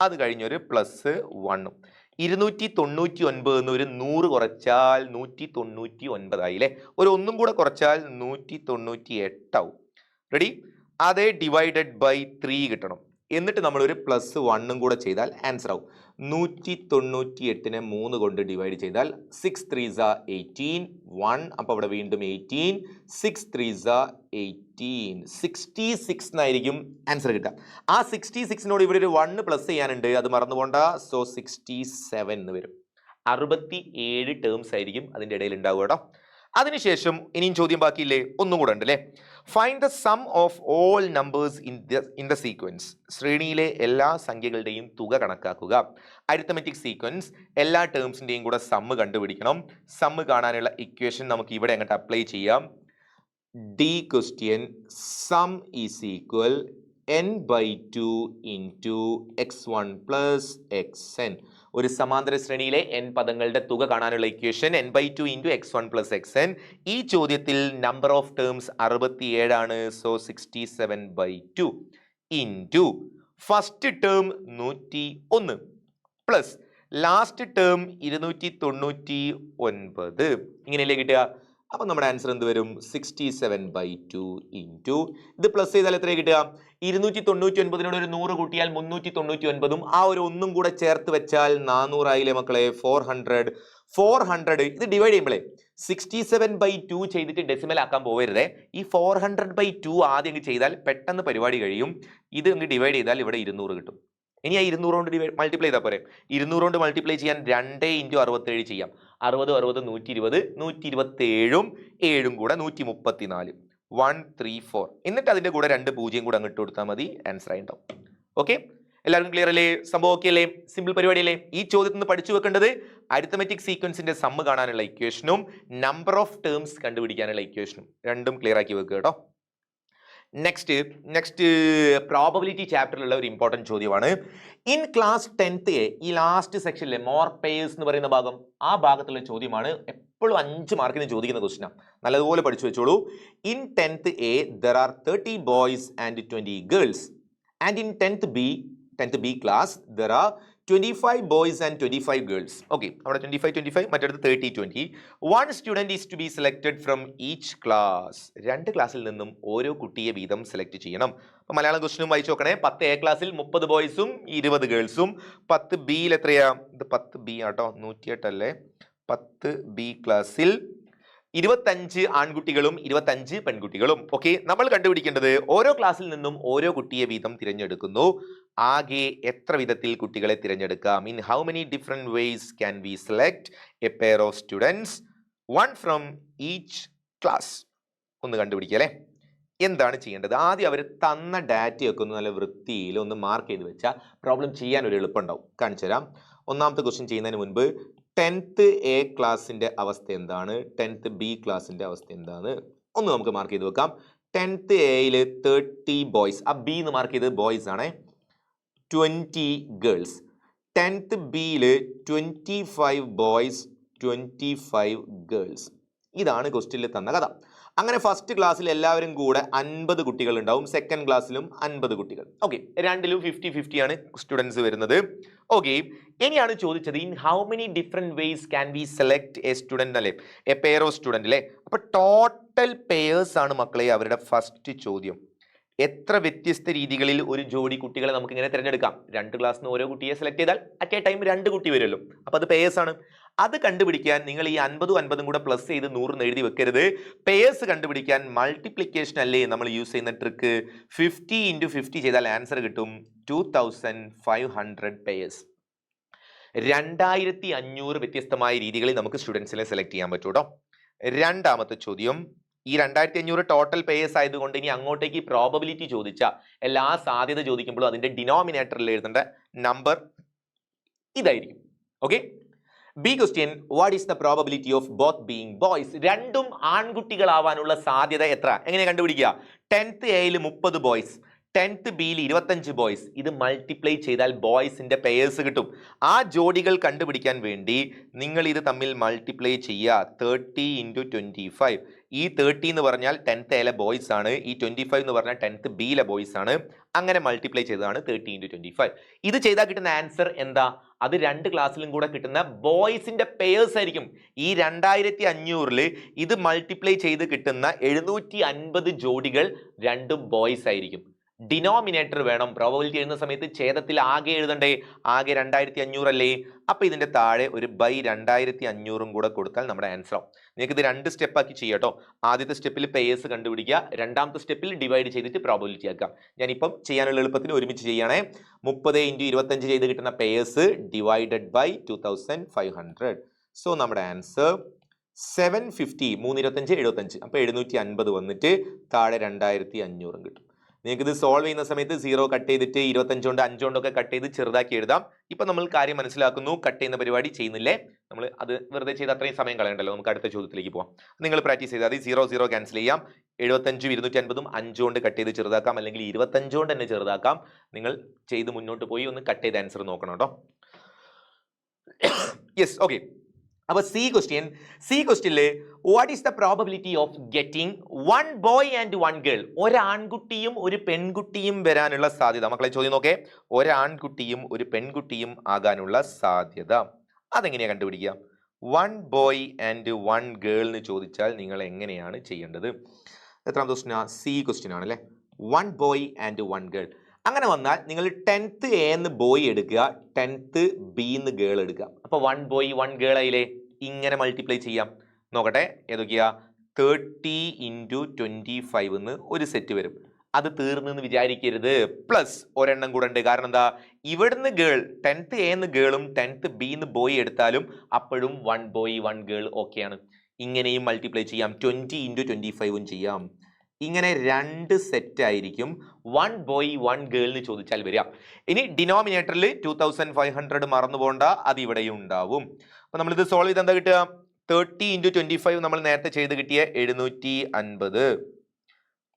അത് കഴിഞ്ഞൊരു പ്ലസ് 1. 299 എന്ന് ഒരു 100 കുറച്ചാൽ 199 ആയില്ലേ. ഒരു 1 കൂടെ കുറച്ചാൽ 198 ആവും. റെഡി? അതേ ഡിവൈഡഡ് ബൈ 3 കിട്ടണം. എന്നിട്ട് നമ്മളൊരു പ്ലസ് 1 കൂടെ ചെയ്താൽ ആൻസർ ആവും. 198നെ 3 കൊണ്ട് ഡിവൈഡ് ചെയ്താൽ 6 3s are 18, 1. അപ്പോൾ അവിടെ വീണ്ടും 18, 6 3s are 18, 66 എന്നായിരിക്കും ആൻസർ കിട്ടുക. ആ 66നോട് ഇവിടെ ഒരു 1 പ്ലസ് ചെയ്യാനുണ്ട്, അത് മറന്നു പോണ്ട. സോ 67 എന്ന് വരും. 67 ടേംസ് ആയിരിക്കും അതിൻ്റെ ഇടയിൽ ഉണ്ടാവുക കേട്ടോ. അതിനുശേഷം ഇനിയും ചോദ്യം ബാക്കിയില്ലേ, ഒന്നും കൂടെ ഉണ്ട് അല്ലേ. Find the sum of all numbers in the sequence. ശ്രേണിയിലെ എല്ലാ സംഖ്യകളുടെയും തുക കണക്കാക്കുക. അരിത്തമെറ്റിക് സീക്വൻസ്, എല്ലാ ടേംസിന്റെയും കൂടെ സമ്മ് കണ്ടുപിടിക്കണം. സമ്മ് കാണാനുള്ള ഇക്വേഷൻ നമുക്ക് ഇവിടെ അങ്ങോട്ട് അപ്ലൈ ചെയ്യാം. D question some is equal n/2 into x1 plus xn. ഒരു സമാന്തര ശ്രേണിയിലെ n പദങ്ങളുടെ തുക കാണാനുള്ള equation n/2 into x1 plus xn. ഈ ചോദ്യത്തിൽ നമ്പർ ഓഫ് ടേംസ് 67 ആണ്. So 67/2 into first term 101 plus last term 299. ഇങ്ങനെയല്ലേ കിട്ടുക. അപ്പൊ നമ്മുടെ ആൻസർ എന്ത് വരും? 67/2 ഇൻറ്റു ഇത് പ്ലസ് ചെയ്താൽ എത്ര കിട്ടുക? 299 ഒരു 100 കൂട്ടിയാൽ 399, ആ ഒരു ഒന്നും കൂടെ ചേർത്ത് വെച്ചാൽ 400 ആയില്ലേ മക്കളെ? 400 ഇത് ഡിവൈഡ് ചെയ്യുമ്പോഴേ 67/2 ചെയ്തിട്ട് ഡെസിമൽ ആക്കാൻ പോവരുതേ. ഈ 400/2 ആദ്യം ചെയ്താൽ പെട്ടെന്ന് പരിപാടി കഴിയും. ഇത് ഡിവൈഡ് ചെയ്താൽ ഇവിടെ 200 കിട്ടും. ഇനി ആ 200 കൊണ്ട് മൾട്ടിപ്ലൈ ചെയ്താൽ പോരെ. 200 കൊണ്ട് മൾട്ടിപ്ലൈ ചെയ്യാൻ 2 × 67 ചെയ്യാം. 60 120 127 7 കൂടെ 134 134. എന്നിട്ട് അതിന്റെ കൂടെ 2 0 കൂടെ അങ്ങോട്ട് കൊടുത്താൽ മതി, ആൻസർ ആയി ഉണ്ടാവും. ഓക്കെ, എല്ലാവർക്കും ക്ലിയർ അല്ലേ? സംഭവം ഓക്കെ അല്ലേ? സിമ്പിൾ പരിപാടി അല്ലേ? ഈ ചോദ്യത്തിൽ നിന്ന് പഠിച്ചു വെക്കേണ്ടത് അരിത്തമെറ്റിക് സീക്വൻസിന്റെ സമ്മ് കാണാനുള്ള ഇക്വേഷനും നമ്പർ ഓഫ് ടേംസ് കണ്ടുപിടിക്കാനുള്ള ഇക്വേഷനും രണ്ടും ക്ലിയർ ആക്കി വെക്കുക കേട്ടോ. നെക്സ്റ്റ് പ്രോബബിലിറ്റി ചാപ്റ്ററിലുള്ള ഒരു ഇമ്പോർട്ടൻറ്റ് ചോദ്യമാണ്. ഇൻ ക്ലാസ് 10th A, ഈ ലാസ്റ്റ് സെക്ഷനിലെ മോർ പേയേഴ്സ് എന്ന് പറയുന്ന ഭാഗം, ആ ഭാഗത്തുള്ള ചോദ്യമാണ്. എപ്പോഴും 5 മാർക്കിന് ചോദിക്കുന്ന ക്വസ്റ്റ്യനാണ്. നല്ലതുപോലെ പഠിച്ചു വെച്ചോളൂ. In 10th A there are 30 boys and 20 girls, and in 10th B class there are 25 boys and 25 girls. Okay, അവിടെ 25 മറ്റടുത്ത് 30 20. One student is to be selected from each class. 2 ക്ലാസ്സിൽ നിന്നും ഓരോ കുട്ടിയെ വീതം സെലക്ട് ചെയ്യണം. അപ്പോൾ മലയാളം ക്വസ്റ്റ്യനും വായിച്ചു നോക്കണേ. 10 A ക്ലാസ്സിൽ 30 ബോയ്സും 20 ഗേൾസും. 10 Bയിൽ എത്രയാ? ഇത് 10 B ആട്ടോ, 108 അല്ലേ. 10 B ക്ലാസ്സിൽ 25 ആൺകുട്ടികളും 25 പെൺകുട്ടികളും. ഓക്കെ, നമ്മൾ കണ്ടുപിടിക്കേണ്ടത് ഓരോ ക്ലാസ്സിൽ നിന്നും ഓരോ കുട്ടിയെ വീതം തിരഞ്ഞെടുക്കുന്നു. ആകെ എത്ര വിധത്തിൽ കുട്ടികളെ തിരഞ്ഞെടുക്കാം? In how many different vase can we select A pair of students, one from each class? ഒന്ന് കണ്ടുപിടിക്കുക അല്ലേ. എന്താണ് ചെയ്യേണ്ടത്? ആദ്യം അവർ തന്ന ഡാറ്റയൊക്കെ ഒന്ന് നല്ല വൃത്തിയിൽ ഒന്ന് മാർക്ക് ചെയ്ത് വെച്ചാൽ പ്രോബ്ലം ചെയ്യാൻ ഒരു എളുപ്പമുണ്ടാവും. കാണിച്ചു തരാം. ഒന്നാമത്തെ ക്വസ്റ്റ്യൻ ചെയ്യുന്നതിന് മുൻപ് 10th A ക്ലാസിന്റെ അവസ്ഥ എന്താണ്, 10th B ക്ലാസിന്റെ അവസ്ഥ എന്താണ് ഒന്ന് നമുക്ക് മാർക്ക് ചെയ്ത് വെക്കാം. 10th Aയിൽ 30 ബോയ്സ്, ആ B എന്ന് മാർക്ക് ചെയ്തത് ബോയ്സ് ആണേ. 20 ഗേൾസ്. 10th Bയിൽ 25 boys 25 girls. ഇതാണ് ക്വസ്റ്റ്യനിൽ തന്ന കഥ. അങ്ങനെ ഫസ്റ്റ് ക്ലാസ്സിൽ എല്ലാവരും കൂടെ 50 കുട്ടികൾ ഉണ്ടാവും, സെക്കൻഡ് ക്ലാസ്സിലും 50 കുട്ടികൾ. ഓക്കെ, രണ്ടിലും 50-50 ആണ് സ്റ്റുഡൻസ് വരുന്നത്. ഓക്കെ, ഇനിയാണ് ചോദിച്ചത് in how many different vase can we select A student അല്ലേ, എ പെയർ ഓഫ് സ്റ്റുഡന്റ് അല്ലേ. അപ്പൊ ടോട്ടൽ പെയേഴ്സ് ആണ് മക്കളെ അവരുടെ ഫസ്റ്റ് ചോദ്യം. എത്ര വ്യത്യസ്ത രീതികളിൽ ഒരു ജോഡി കുട്ടികളെ നമുക്ക് ഇങ്ങനെ തിരഞ്ഞെടുക്കാം? 2 ക്ലാസ്സിൽ നിന്ന് ഓരോ കുട്ടിയെ സെലക്ട് ചെയ്താൽ അറ്റ് എ ടൈം 2 കുട്ടി വരുമല്ലോ. അപ്പൊ അത് പെയേഴ്സ് ആണ്. അത് കണ്ടുപിടിക്കാൻ നിങ്ങൾ ഈ 50 കൂടെ പ്ലസ് ചെയ്ത് 100 എഴുതി വെക്കരുത്. പെയേഴ്സ് കണ്ടുപിടിക്കാൻ മൾട്ടിപ്ലിക്കേഷൻ അല്ലേ നമ്മൾ യൂസ് ചെയ്യുന്ന ട്രിക്ക്. 50 × 50 ചെയ്താൽ ആൻസർ കിട്ടും 2500 പെയേഴ്സ്. 2500 വ്യത്യസ്തമായ രീതികളിൽ നമുക്ക് സ്റ്റുഡൻസിനെ സെലക്ട് ചെയ്യാൻ പറ്റും കേട്ടോ. രണ്ടാമത്തെ ചോദ്യം, ഈ 2500 ടോട്ടൽ പേയേഴ്സ് ആയതുകൊണ്ട് ഇനി അങ്ങോട്ടേക്ക് പ്രോബബിലിറ്റി ചോദിച്ച എല്ലാ സാധ്യത ചോദിക്കുമ്പോഴും അതിന്റെ ഡിനോമിനേറ്ററിൽ എഴുതേണ്ട നമ്പർ ഇതായിരിക്കും. Okay, B question, what is the probability of both being boys? രണ്ടും ആൺകുട്ടികളാവാനുള്ള സാധ്യത എത്ര? എങ്ങനെ കണ്ടുപിടിക്കുക? 10th Aയിൽ 30 boys, 10th Bയിൽ 25 boys. ഇത് മൾട്ടിപ്ലൈ ചെയ്താൽ ബോയ്സിന്റെ പെയേഴ്സ് കിട്ടും. ആ ജോഡികൾ കണ്ടുപിടിക്കാൻ വേണ്ടി നിങ്ങൾ ഇത് തമ്മിൽ മൾട്ടിപ്ലൈ ചെയ്യുക. 30 × 25. ഈ 30 എന്ന് പറഞ്ഞാൽ 10th Aയിലെ ബോയ്സ് ആണ്, ഈ 25 എന്ന് പറഞ്ഞാൽ 10th Bയിലെ ബോയ്സ് ആണ്. അങ്ങനെ മൾട്ടിപ്ലൈ ചെയ്തതാണ് 30 × 25. ഇത് ചെയ്താൽ കിട്ടുന്ന ആൻസർ എന്താ? അത് 2 ക്ലാസ്സിലും കൂടെ കിട്ടുന്ന ബോയ്സിന്റെ പെയേഴ്സ് ആയിരിക്കും. ഈ 2500-ൽ ഇത് മൾട്ടിപ്ലൈ ചെയ്ത് കിട്ടുന്ന 750 ജോഡികൾ രണ്ടും ബോയ്സ് ആയിരിക്കും. ഡിനോമിനേറ്റർ വേണം. പ്രോബബിലിറ്റി എഴുതുന്ന സമയത്ത് ഛേദത്തിൽ ആകെ എഴുതണ്ടേ, ആകെ 2500 അല്ലേ. അപ്പൊ ഇതിന്റെ താഴെ ഒരു ബൈ 2500 കൂടെ കൊടുത്താൽ നമ്മുടെ ആൻസർ ആവും. നിങ്ങൾക്ക് ഇത് 2 സ്റ്റെപ്പ് ആക്കി ചെയ്യാട്ടോ. ആദ്യത്തെ സ്റ്റെപ്പിൽ പേയേഴ്സ് കണ്ടുപിടിക്കുക, രണ്ടാമത്തെ സ്റ്റെപ്പിൽ ഡിവൈഡ് ചെയ്തിട്ട് പ്രോബബിലിറ്റി ആക്കാം. ഞാനിപ്പം ചെയ്യാനുള്ള എളുപ്പത്തിന് ഒരുമിച്ച് ചെയ്യണേ. 30 × 25 ചെയ്ത് കിട്ടുന്ന പേയേഴ്സ് ഡിവൈഡഡ് ബൈ 2500. സോ നമ്മുടെ ആൻസർ 750. 3 25 75. അപ്പൊ 750 വന്നിട്ട് താഴെ 2500 കിട്ടും. നിങ്ങൾക്ക് ഇത് സോൾവ് ചെയ്യുന്ന സമയത്ത് 0 കട്ട് ചെയ്തിട്ട് 25 കൊണ്ട് 5 കൊണ്ടൊക്കെ കട്ട് ചെയ്ത് ചെറുതാക്കി എഴുതാം. ഇപ്പൊ നമ്മൾ കാര്യം മനസ്സിലാക്കുന്നു, കട്ട് ചെയ്യുന്ന പരിപാടി ചെയ്യുന്നില്ലേ. നമ്മൾ അത് വെറുതെ ചെയ്ത് അത്രയും സമയം കളയണ്ടല്ലോ. നമുക്ക് അടുത്ത ചോദ്യത്തിലേക്ക് പോവാം. നിങ്ങൾ പ്രാക്ടീസ് ചെയ്താൽ മതി. 0 ക്യാൻസൽ ചെയ്യാം. 75 250 5 കൊണ്ട് കട്ട് ചെയ്ത് ചെറുതാക്കാം, അല്ലെങ്കിൽ 25 കൊണ്ട് തന്നെ ചെറുതാക്കാം. നിങ്ങൾ ചെയ്ത് മുന്നോട്ട് പോയി ഒന്ന് കട്ട് ചെയ്ത് ആൻസർ നോക്കണം കേട്ടോ. Yes, okay. അപ്പൊ സി ക്വസ്റ്റ്യനില് what is the probability of getting 1 boy and 1 girl? ഒരാൺകുട്ടിയും ഒരു പെൺകുട്ടിയും വരാനുള്ള സാധ്യത. മക്കളെ ചോദ്യം നോക്കേ. ഒരാൺകുട്ടിയും ഒരു പെൺകുട്ടിയും ആകാനുള്ള സാധ്യത അതെങ്ങനെയാ കണ്ടുപിടിക്കുക? 1 ബോയ് ആൻഡ് 1 ഗേൾ എന്ന് ചോദിച്ചാൽ നിങ്ങൾ എങ്ങനെയാണ് ചെയ്യേണ്ടത്? എത്രാമത്തെ ക്വസ്റ്റ്യൻ? സി ക്വസ്റ്റ്യൻ ആണല്ലേ. 1 ബോയ് ആൻഡ് 1 ഗേൾ. അങ്ങനെ വന്നാൽ നിങ്ങൾ 10th എ എന്ന് ബോയ് എടുക്കുക, 10th ബി എന്ന് ഗേൾ എടുക്കുക. അപ്പൊ 1 ബോയ് 1 ഗേൾ ആയില്ലേ. ഇങ്ങനെ മൾട്ടിപ്ലൈ ചെയ്യാം. നോക്കട്ടെ ഏതൊക്കെയാ? 30 × 25 എന്ന് ഒരു സെറ്റ് വരും. അത് തീർന്നെന്ന് വിചാരിക്കരുത്, പ്ലസ് ഒരെണ്ണം കൂടെ ഉണ്ട്. കാരണം എന്താ? ഇവിടുന്ന് ഗേൾ 10th എ എന്ന് ഗേളും 10th ബി എന്ന് ബോയ് എടുത്താലും അപ്പോഴും 1 ബോയ് 1 ഗേൾ ഓക്കെയാണ്. ഇങ്ങനെയും മൾട്ടിപ്ലൈ ചെയ്യാം. 20 × 25 ചെയ്യാം. ഇങ്ങനെ 2 സെറ്റ് ആയിരിക്കും 1 ബോയ് 1 ഗേൾ എന്ന് ചോദിച്ചാൽ വരിക. ഇനി ഡിനോമിനേറ്ററിൽ 2500 മറന്നു പോകണ്ട, അത് ഇവിടെയും ഉണ്ടാവും. അപ്പൊ നമ്മളിത് സോൾവ് ചെയ്ത് എന്താ കിട്ടുക? 30 × 25 നമ്മൾ നേരത്തെ ചെയ്ത് കിട്ടിയ 750.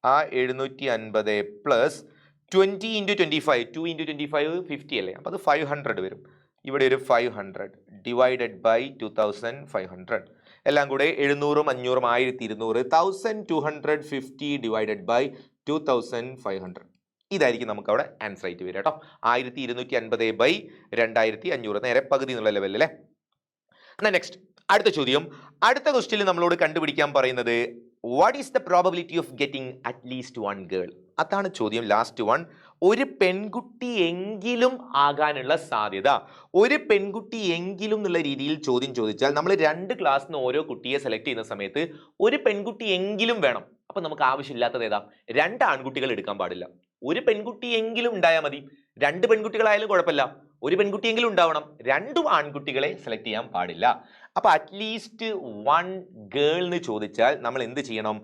ആ 750 പ്ലസ് 20 × 25, 2 × 25 50 അല്ലേ. അപ്പൊ അത് 500 വരും. ഇവിടെ ഒരു 500 ഡിവൈഡഡ് ബൈ 2500. എല്ലാം കൂടെ 700 500 1200. 1250 ഡിവൈഡഡ് ബൈ 2500. ഇതായിരിക്കും നമുക്ക് അവിടെ ആൻസർ ആയിട്ട് വരിക കേട്ടോ. 1250 ബൈ 2500, നേരെ പകുതി എന്നുള്ള ലെവലിൽ അല്ലേ. എന്നാ നെക്സ്റ്റ് അടുത്ത ചോദ്യം. അടുത്ത ക്വസ്റ്റ്യനിൽ നമ്മളോട് കണ്ടുപിടിക്കാൻ പറയുന്നത് what is the probability of getting at least 1 girl? അതാണ് ചോദ്യം. Last one. ഒരു പെൺകുട്ടി എങ്കിലും ആകാനുള്ള സാധ്യത. ഒരു പെൺകുട്ടി എങ്കിലും എന്നുള്ള രീതിയിൽ ചോദ്യം ചോദിച്ചാൽ നമ്മൾ 2 ക്ലാസ്സിൽ നിന്ന് ഓരോ കുട്ടിയെ സെലക്ട് ചെയ്യുന്ന സമയത്ത് ഒരു പെൺകുട്ടി എങ്കിലും വേണം. അപ്പൊ നമുക്ക് ആവശ്യമില്ലാത്തത് ഏതാ? 2 ആൺകുട്ടികൾ എടുക്കാൻ പാടില്ല. ഒരു പെൺകുട്ടി എങ്കിലും ഉണ്ടായാൽ മതി. 2 പെൺകുട്ടികളായാലും കുഴപ്പമില്ല, ഒരു പെൺകുട്ടിയെങ്കിലും ഉണ്ടാവണം. 2 ആൺകുട്ടികളെ സെലക്ട് ചെയ്യാൻ പാടില്ല. അപ്പൊ അറ്റ്ലീസ്റ്റ് 1 ഗേൾ എന്ന് ചോദിച്ചാൽ നമ്മൾ എന്ത് ചെയ്യണം?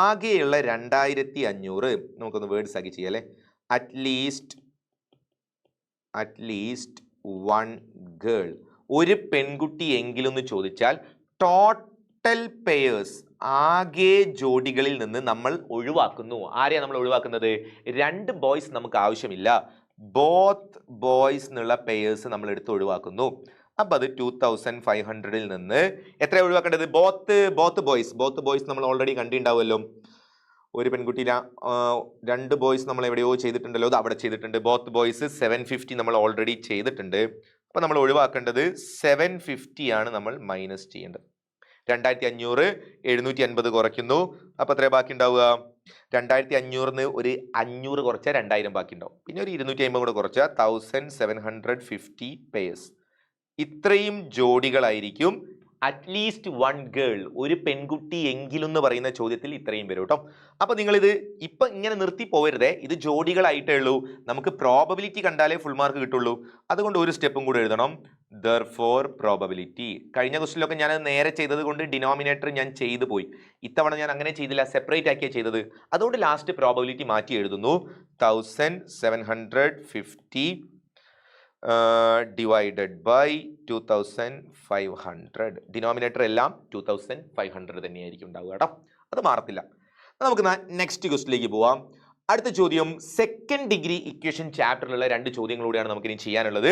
ആകെയുള്ള 2500 നമുക്കൊന്ന് വേർഡ്സ് ആക്കി ചെയ്യാം അല്ലേ. അറ്റ്ലീസ്റ്റ് 1 ഗേൾ, ഒരു പെൺകുട്ടി എങ്കിലും എന്ന് ചോദിച്ചാൽ ടോട്ടൽ പെയേഴ്സ്, ആകെ ജോഡികളിൽ നിന്ന് നമ്മൾ ഒഴിവാക്കുന്നു. ആരെയാ നമ്മൾ ഒഴിവാക്കുന്നത്? 2 ബോയ്സ് നമുക്ക് ആവശ്യമില്ല. ബോത്ത് ബോയ്സ് എന്നുള്ള പെയേഴ്സ് നമ്മൾ എടുത്ത് ഒഴിവാക്കുന്നു. അപ്പൊ അത് 2500 നിന്ന് എത്ര ഒഴിവാക്കേണ്ടത്? ബോത്ത് ബോയ്സ് നമ്മൾ ഓൾറെഡി കണ്ടിട്ടുണ്ടാവുമല്ലോ. ഒരു പെൺകുട്ടി 2 ബോയ്സ് നമ്മൾ എവിടെയോ ചെയ്തിട്ടുണ്ടല്ലോ, അത് അവിടെ ചെയ്തിട്ടുണ്ട്. ബോത്ത് ബോയ്സ് 750 നമ്മൾ ഓൾറെഡി ചെയ്തിട്ടുണ്ട്. അപ്പൊ നമ്മൾ ഒഴിവാക്കേണ്ടത് 750 ആണ് നമ്മൾ മൈനസ് ചെയ്യേണ്ടത്. 2500 750 കുറയ്ക്കുന്നു. അപ്പൊ എത്ര ബാക്കി ഉണ്ടാവുക? 2500 ഒരു 500 കുറച്ചാൽ 2000 ബാക്കി ഉണ്ടാവും. പിന്നെ ഒരു 250 കൂടെ കുറച്ചാൽ 1750 പേഴ്സ്. ഇത്രയും ജോഡികളായിരിക്കും അറ്റ്ലീസ്റ്റ് 1 ഗേൾ, ഒരു പെൺകുട്ടി എങ്കിലും എന്ന് പറയുന്ന ചോദ്യത്തിൽ ഇത്രയും വരും കേട്ടോ. അപ്പൊ നിങ്ങളിത് ഇപ്പൊ ഇങ്ങനെ നിർത്തി പോകരുതേ. ഇത് ജോഡികളായിട്ടേ ഉള്ളൂ. നമുക്ക് പ്രോബബിലിറ്റി കണ്ടാലേ ഫുൾ മാർക്ക് കിട്ടുള്ളൂ. അതുകൊണ്ട് ഒരു സ്റ്റെപ്പും കൂടെ എഴുതണം. therefore probability. കഴിഞ്ഞ ക്വസ്റ്റിലൊക്കെ ഞാൻ നേരെ ചെയ്തത് കൊണ്ട് ഡിനോമിനേറ്റർ ഞാൻ ചെയ്തു പോയി. ഇത്തവണ ഞാൻ അങ്ങനെ ചെയ്തില്ല, സെപ്പറേറ്റ് ആക്കിയാണ് ചെയ്തത്. അതുകൊണ്ട് ലാസ്റ്റ് പ്രോബബിലിറ്റി മാറ്റി എഴുതുന്നു. 1750 ഡിവൈഡഡ് ബൈ 2500. ഡിനോമിനേറ്റർ എല്ലാം 2500 തന്നെയായിരിക്കും ഉണ്ടാവുക കേട്ടോ, അത് മാറത്തില്ല. നമുക്ക് നെക്സ്റ്റ് ക്വസ്റ്റിലേക്ക് പോവാം. അടുത്ത ചോദ്യം സെക്കൻഡ് ഡിഗ്രി ഇക്വേഷൻ ചാപ്റ്ററിലുള്ള 2 ചോദ്യങ്ങളൂടെയാണ് നമുക്കിനി ചെയ്യാനുള്ളത്.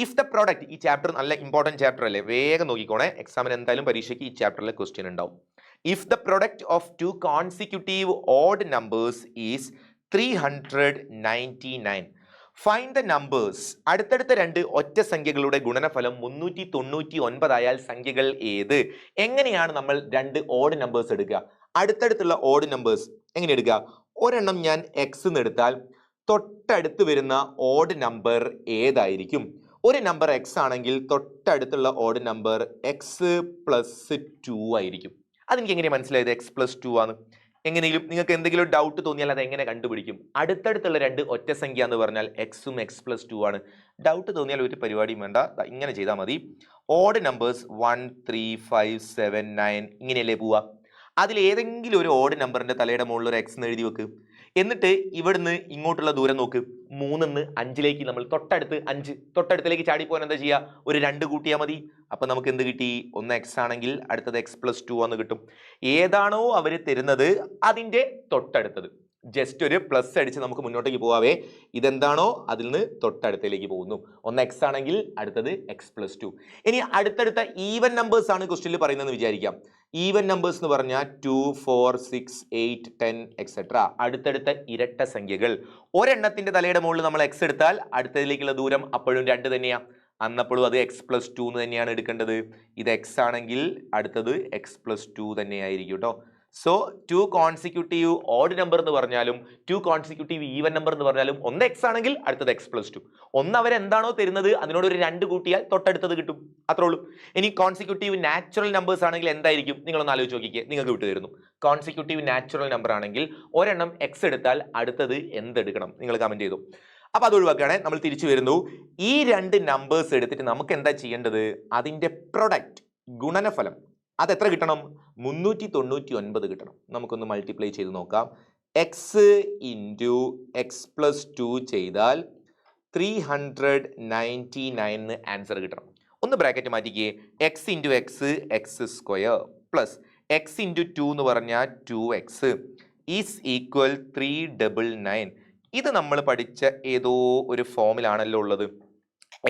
ഇഫ് ദ പ്രോഡക്റ്റ്, ഈ ചാപ്റ്റർ നല്ല ഇമ്പോർട്ടൻറ്റ് ചാപ്റ്റർ അല്ലേ, വേഗം നോക്കിക്കോണേ. എക്സാമിന് എന്തായാലും പരീക്ഷയ്ക്ക് ഈ ചാപ്റ്ററിലെ ക്വസ്റ്റ്യൻ ഉണ്ടാവും. If the product of 2 consecutive odd numbers is 399, find the numbers. അടുത്തടുത്ത 2 ഒറ്റ സംഖ്യകളുടെ ഗുണനഫലം 399 ആയാൽ സംഖ്യകൾ ഏത്? എങ്ങനെയാണ് നമ്മൾ 2 ഓഡ് നമ്പേഴ്സ് എടുക്കുക? അടുത്തടുത്തുള്ള ഓഡ് നമ്പേഴ്സ് എങ്ങനെ എടുക്കുക? ഒരെണ്ണം ഞാൻ എക്സ് എന്ന് എടുത്താൽ തൊട്ടടുത്ത് വരുന്ന ഓഡ് നമ്പർ ഏതായിരിക്കും? ഒരു നമ്പർ എക്സ് ആണെങ്കിൽ തൊട്ടടുത്തുള്ള ഓഡ് നമ്പർ x+2 ആയിരിക്കും. അതെനിക്ക് എങ്ങനെ മനസ്സിലായത് x+2 ആണ്? എങ്ങനെയും നിങ്ങൾക്ക് എന്തെങ്കിലും ഡൗട്ട് തോന്നിയാൽ അത് എങ്ങനെ കണ്ടുപിടിക്കും? അടുത്തടുത്തുള്ള രണ്ട് ഒറ്റ സംഖ്യ എന്ന് പറഞ്ഞാൽ എക്സും x+2 ആണ്. ഡൗട്ട് തോന്നിയാൽ ഒരു പരിപാടിയും വേണ്ട, ഇങ്ങനെ ചെയ്താൽ മതി. ഓഡ് നമ്പേഴ്സ് 1, 3, 5, 7, 9 ഇങ്ങനെയല്ലേ പോവാ? അതിൽ ഏതെങ്കിലും ഒരു ഓഡ് നമ്പറിന്റെ തലയുടെ മുകളിൽ ഒരു എക്സ് എന്ന് എഴുതി വെക്ക്. എന്നിട്ട് ഇവിടുന്ന് ഇങ്ങോട്ടുള്ള ദൂരം നോക്ക്. 3 5 നമ്മൾ തൊട്ടടുത്ത് 5 തൊട്ടടുത്തിലേക്ക് ചാടിപ്പോകാൻ എന്താ ചെയ്യുക? ഒരു 2 കൂട്ടിയാൽ മതി. അപ്പൊ നമുക്ക് എന്ത് കിട്ടി? ഒന്ന് എക്സ് ആണെങ്കിൽ അടുത്തത് x+2 എന്ന് കിട്ടും. ഏതാണോ അവർ തരുന്നത് അതിന്റെ തൊട്ടടുത്തത്. ജസ്റ്റ് ഒരു പ്ലസ് അടിച്ച് നമുക്ക് മുന്നോട്ടേക്ക് പോവാവേ. ഇതെന്താണോ അതിൽ നിന്ന് തൊട്ടടുത്തേക്ക് പോകുന്നു. ഒന്ന് എക്സ് ആണെങ്കിൽ അടുത്തത് x+2. ഇനി അടുത്തടുത്ത ഈവൻ നമ്പേഴ്സ് ആണ് ക്വസ്റ്റ്യനിൽ പറയുന്നതെന്ന് വിചാരിക്കാം. ഈവൻ നമ്പേഴ്സ് എന്ന് പറഞ്ഞാൽ 2, 4, 6, 8, 10 എക്സെട്ര. അടുത്തടുത്ത ഇരട്ട സംഖ്യകൾ. ഒരെണ്ണത്തിന്റെ തലയുടെ മുകളിൽ നമ്മൾ എക്സ് എടുത്താൽ അടുത്തതിലേക്കുള്ള ദൂരം അപ്പോഴും 2 തന്നെയാണ്. അന്നപ്പോഴും അത് x+2 എന്ന് തന്നെയാണ് എടുക്കേണ്ടത്. ഇത് എക്സ് ആണെങ്കിൽ അടുത്തത് x+2 തന്നെയായിരിക്കും കേട്ടോ. സോ 2 കോൺസിക്യൂട്ടീവ് ഓഡ് നമ്പർ എന്ന് പറഞ്ഞാലും 2 കോൺസിക്യൂട്ടീവ് ഈവൻ നമ്പർ എന്ന് പറഞ്ഞാലും ഒന്ന് എക്സ് ആണെങ്കിൽ അടുത്തത് x+2. ഒന്ന് അവരെന്താണോ തരുന്നത് അതിനോട് ഒരു 2 കൂട്ടിയാൽ തൊട്ടടുത്തത് കിട്ടും. അത്രേ ഉള്ളൂ. ഇനി കോൺസിക്യൂട്ടീവ് നാച്ചുറൽ നമ്പേഴ്സ് ആണെങ്കിൽ എന്തായിരിക്കും? നിങ്ങളൊന്ന് ആലോചിച്ച് നോക്കിക്കേ, നിങ്ങൾക്ക് വിട്ടു തരുന്നു. കോൺസിക്യൂട്ടീവ് നാച്ചുറൽ നമ്പർ ആണെങ്കിൽ ഒരെണ്ണം എക്സ് എടുത്താൽ അടുത്തത് എന്തെടുക്കണം? നിങ്ങൾ കമന്റ് ചെയ്തു. അപ്പൊ അത് ഒഴിവാക്കുകയാണ്. നമ്മൾ തിരിച്ചു വരുന്നു. ഈ 2 നമ്പേഴ്സ് എടുത്തിട്ട് നമുക്ക് എന്താ ചെയ്യേണ്ടത്? അതിന്റെ പ്രൊഡക്റ്റ്, ഗുണനഫലം, അത് എത്ര കിട്ടണം? 399 കിട്ടണം. നമുക്കൊന്ന് മൾട്ടിപ്ലൈ ചെയ്ത് നോക്കാം. എക്സ് ഇൻറ്റു x+2 ചെയ്താൽ 399 ആൻസർ കിട്ടണം. ഒന്ന് ബ്രാക്കറ്റ് മാറ്റിക്കേ. X into x x² plus x into 2 എന്ന് പറഞ്ഞാൽ 2x ഈസ് ഈക്വൽ 399. ഇത് നമ്മൾ പഠിച്ച ഏതോ ഒരു ഫോമിലാണല്ലോ ഉള്ളത്.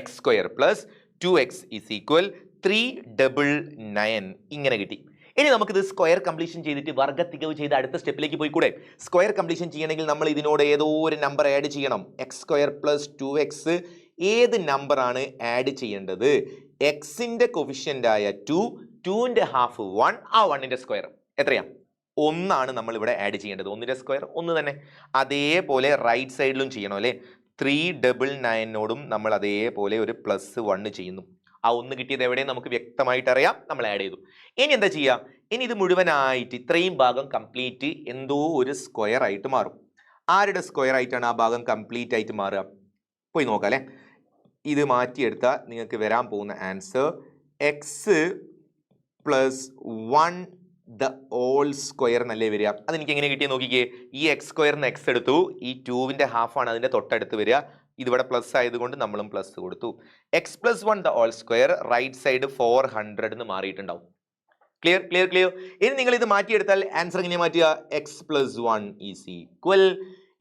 x² plus 2x is equal 399 ഇങ്ങനെ കിട്ടി. ഇനി നമുക്കിത് സ്ക്വയർ കംപ്ലീഷൻ ചെയ്തിട്ട് വർഗ്ഗത്തികവ് ചെയ്ത് അടുത്ത സ്റ്റെപ്പിലേക്ക് പോയിക്കൂടെ? സ്ക്വയർ കംപ്ലീഷൻ ചെയ്യണമെങ്കിൽ നമ്മൾ ഇതിനോട് ഏതോ ഒരു നമ്പർ ആഡ് ചെയ്യണം. x² പ്ലസ് 2x ഏത് നമ്പറാണ് ആഡ് ചെയ്യേണ്ടത്? എക്സിന്റെ കൊഫിഷ്യന്റ് ആയ 2, 2ന്റെ ഹാഫ് 1, ആ 1ന്റെ സ്ക്വയർ എത്രയാ? 1 ആണ് നമ്മൾ ഇവിടെ ആഡ് ചെയ്യേണ്ടത്. 1ന്റെ സ്ക്വയർ 1 തന്നെ. അതേപോലെ റൈറ്റ് സൈഡിലും ചെയ്യണം അല്ലേ? 399നോടും നമ്മൾ അതേപോലെ ഒരു +1 ചെയ്യുന്നു. ആ 1 കിട്ടിയത് എവിടെയും നമുക്ക് വ്യക്തമായിട്ട് അറിയാം. നമ്മൾ ആഡ് ചെയ്തു. ഇനി എന്താ ചെയ്യുക? ഇനി ഇത് മുഴുവനായിട്ട് ഇത്രയും ഭാഗം കംപ്ലീറ്റ് എന്തോ ഒരു സ്ക്വയർ ആയിട്ട് മാറും. ആരുടെ സ്ക്വയർ ആയിട്ടാണ് ആ ഭാഗം കംപ്ലീറ്റ് ആയിട്ട് മാറുക? പോയി നോക്കാം അല്ലേ? ഇത് മാറ്റിയെടുത്താൽ നിങ്ങൾക്ക് വരാൻ പോകുന്ന answer x plus 1 the whole square എന്നല്ലേ വരിക? അതെനിക്ക് എങ്ങനെ കിട്ടിയ നോക്കിക്കേ. ഈ x² എക്സ് എടുത്തു. ഈ 2ന്റെ ഹാഫ് ആണ് അതിന്റെ തൊട്ടടുത്ത് വരിക. ഇതിവിടെ പ്ലസ് ആയതുകൊണ്ട് നമ്മളും പ്ലസ് കൊടുത്തു. x+1 the whole square right side 400 എന്ന് മാറിയിട്ടുണ്ടാവും. Clear clear clear. ഇനി നിങ്ങൾ ഇത് മാറ്റിയെടുത്താൽ ആൻസർ എങ്ങനെ മാറ്റുക? x+1 ഈസ് ഈക്വൽ,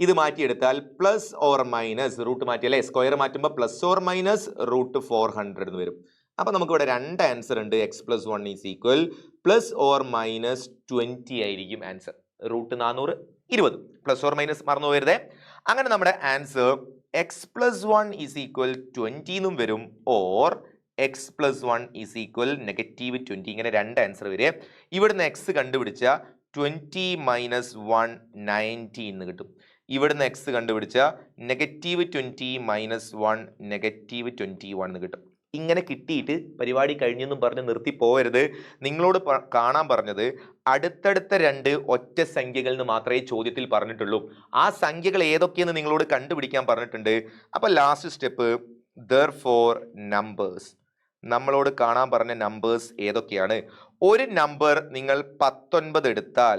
ഇത് മാറ്റിയെടുത്താൽ പ്ലസ് ഓർ മൈനസ് റൂട്ട് മാറ്റിയല്ലേ? സ്ക്വയർ മാറ്റുമ്പോൾ പ്ലസ് ഓർ മൈനസ് റൂട്ട് 400 എന്ന് വരും. അപ്പൊ നമുക്ക് ഇവിടെ 2 ആൻസർ ഉണ്ട്. x+1 is equal plus or minus 20 ആയിരിക്കും answer. Root 420 plus or minus മറന്നു പോകരുതേ. അങ്ങനെ നമ്മുടെ ആൻസർ x+1 ഈസ് ഈക്വൽ 20 എന്നും വരും, ഓർ x+1 ഈസ് ഈക്വൽ -20. ഇങ്ങനെ 2 ആൻസർ വരെ. ഇവിടുന്ന് x കണ്ടുപിടിച്ച 20 - 1 19 എന്ന് കിട്ടും. ഇവിടുന്ന് x കണ്ടുപിടിച്ച -20 - 1 -21 എന്ന് കിട്ടും. ഇങ്ങനെ കിട്ടിയിട്ട് പരിപാടി കഴിഞ്ഞെന്നും പറഞ്ഞ് നിർത്തി പോകരുത്. നിങ്ങളോട് കാണാൻ പറഞ്ഞത് അടുത്തടുത്ത 2 ഒറ്റ സംഖ്യകൾ എന്ന് മാത്രമേ ചോദ്യത്തിൽ പറഞ്ഞിട്ടുള്ളൂ. ആ സംഖ്യകൾ ഏതൊക്കെയെന്ന് നിങ്ങളോട് കണ്ടുപിടിക്കാൻ പറഞ്ഞിട്ടുണ്ട്. അപ്പൊ ലാസ്റ്റ് സ്റ്റെപ്പ് therefore നമ്പേഴ്സ്. നമ്മളോട് കാണാൻ പറഞ്ഞ നമ്പേഴ്സ് ഏതൊക്കെയാണ്? ഒരു നമ്പർ നിങ്ങൾ 19 എടുത്താൽ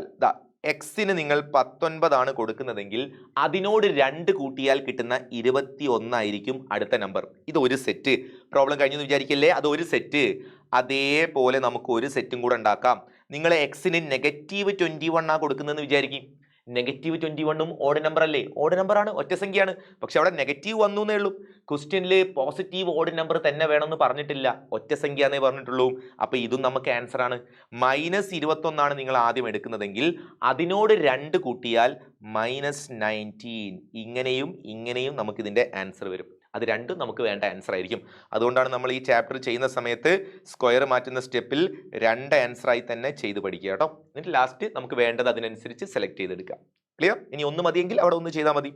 എക്സിന് നിങ്ങൾ 19 ആണ് കൊടുക്കുന്നതെങ്കിൽ അതിനോട് 2 കൂട്ടിയാൽ കിട്ടുന്ന 21 ആയിരിക്കും അടുത്ത നമ്പർ. ഇത് ഒരു സെറ്റ്. പ്രോബ്ലം കഴിഞ്ഞെന്ന് വിചാരിക്കല്ലേ? അത് ഒരു സെറ്റ്. അതേപോലെ നമുക്ക് ഒരു സെറ്റും കൂടെ ഉണ്ടാക്കാം. നിങ്ങൾ എക്സിന് -21 ആ കൊടുക്കുന്നതെന്ന് വിചാരിക്കും. -21ഉം ഓഡ് നമ്പർ അല്ലേ? ഓഡ് നമ്പർ ആണ്, ഒറ്റ സംഖ്യയാണ്. പക്ഷെ അവിടെ നെഗറ്റീവ് വന്നു എന്നേ ഉള്ളൂ. ക്വസ്റ്റ്യനിൽ പോസിറ്റീവ് ഓഡ് നമ്പർ തന്നെ വേണമെന്ന് പറഞ്ഞിട്ടില്ല, ഒറ്റ സംഖ്യ എന്നേ പറഞ്ഞിട്ടുള്ളൂ. അപ്പൊ ഇതും നമുക്ക് ആൻസർ ആണ്. -21 ആണ് നിങ്ങൾ ആദ്യം എടുക്കുന്നതെങ്കിൽ അതിനോട് 2 കൂട്ടിയാൽ -19. ഇങ്ങനെയും ഇങ്ങനെയും നമുക്ക് ഇതിന്റെ ആൻസർ വരും. അത് രണ്ടും നമുക്ക് വേണ്ട ആൻസർ ആയിരിക്കും. അതുകൊണ്ടാണ് നമ്മൾ ഈ ചാപ്റ്റർ ചെയ്യുന്ന സമയത്ത് സ്ക്വയർ മാറ്റുന്ന സ്റ്റെപ്പിൽ 2 ആൻസർ ആയി തന്നെ ചെയ്ത് പഠിക്കുക കേട്ടോ. എന്നിട്ട് ലാസ്റ്റ് നമുക്ക് വേണ്ടത് അതിനനുസരിച്ച് സെലക്ട് ചെയ്തെടുക്കാം. ക്ലിയർ? ഇനി 1 മതിയെങ്കിൽ അവിടെ 1 ചെയ്താൽ മതി.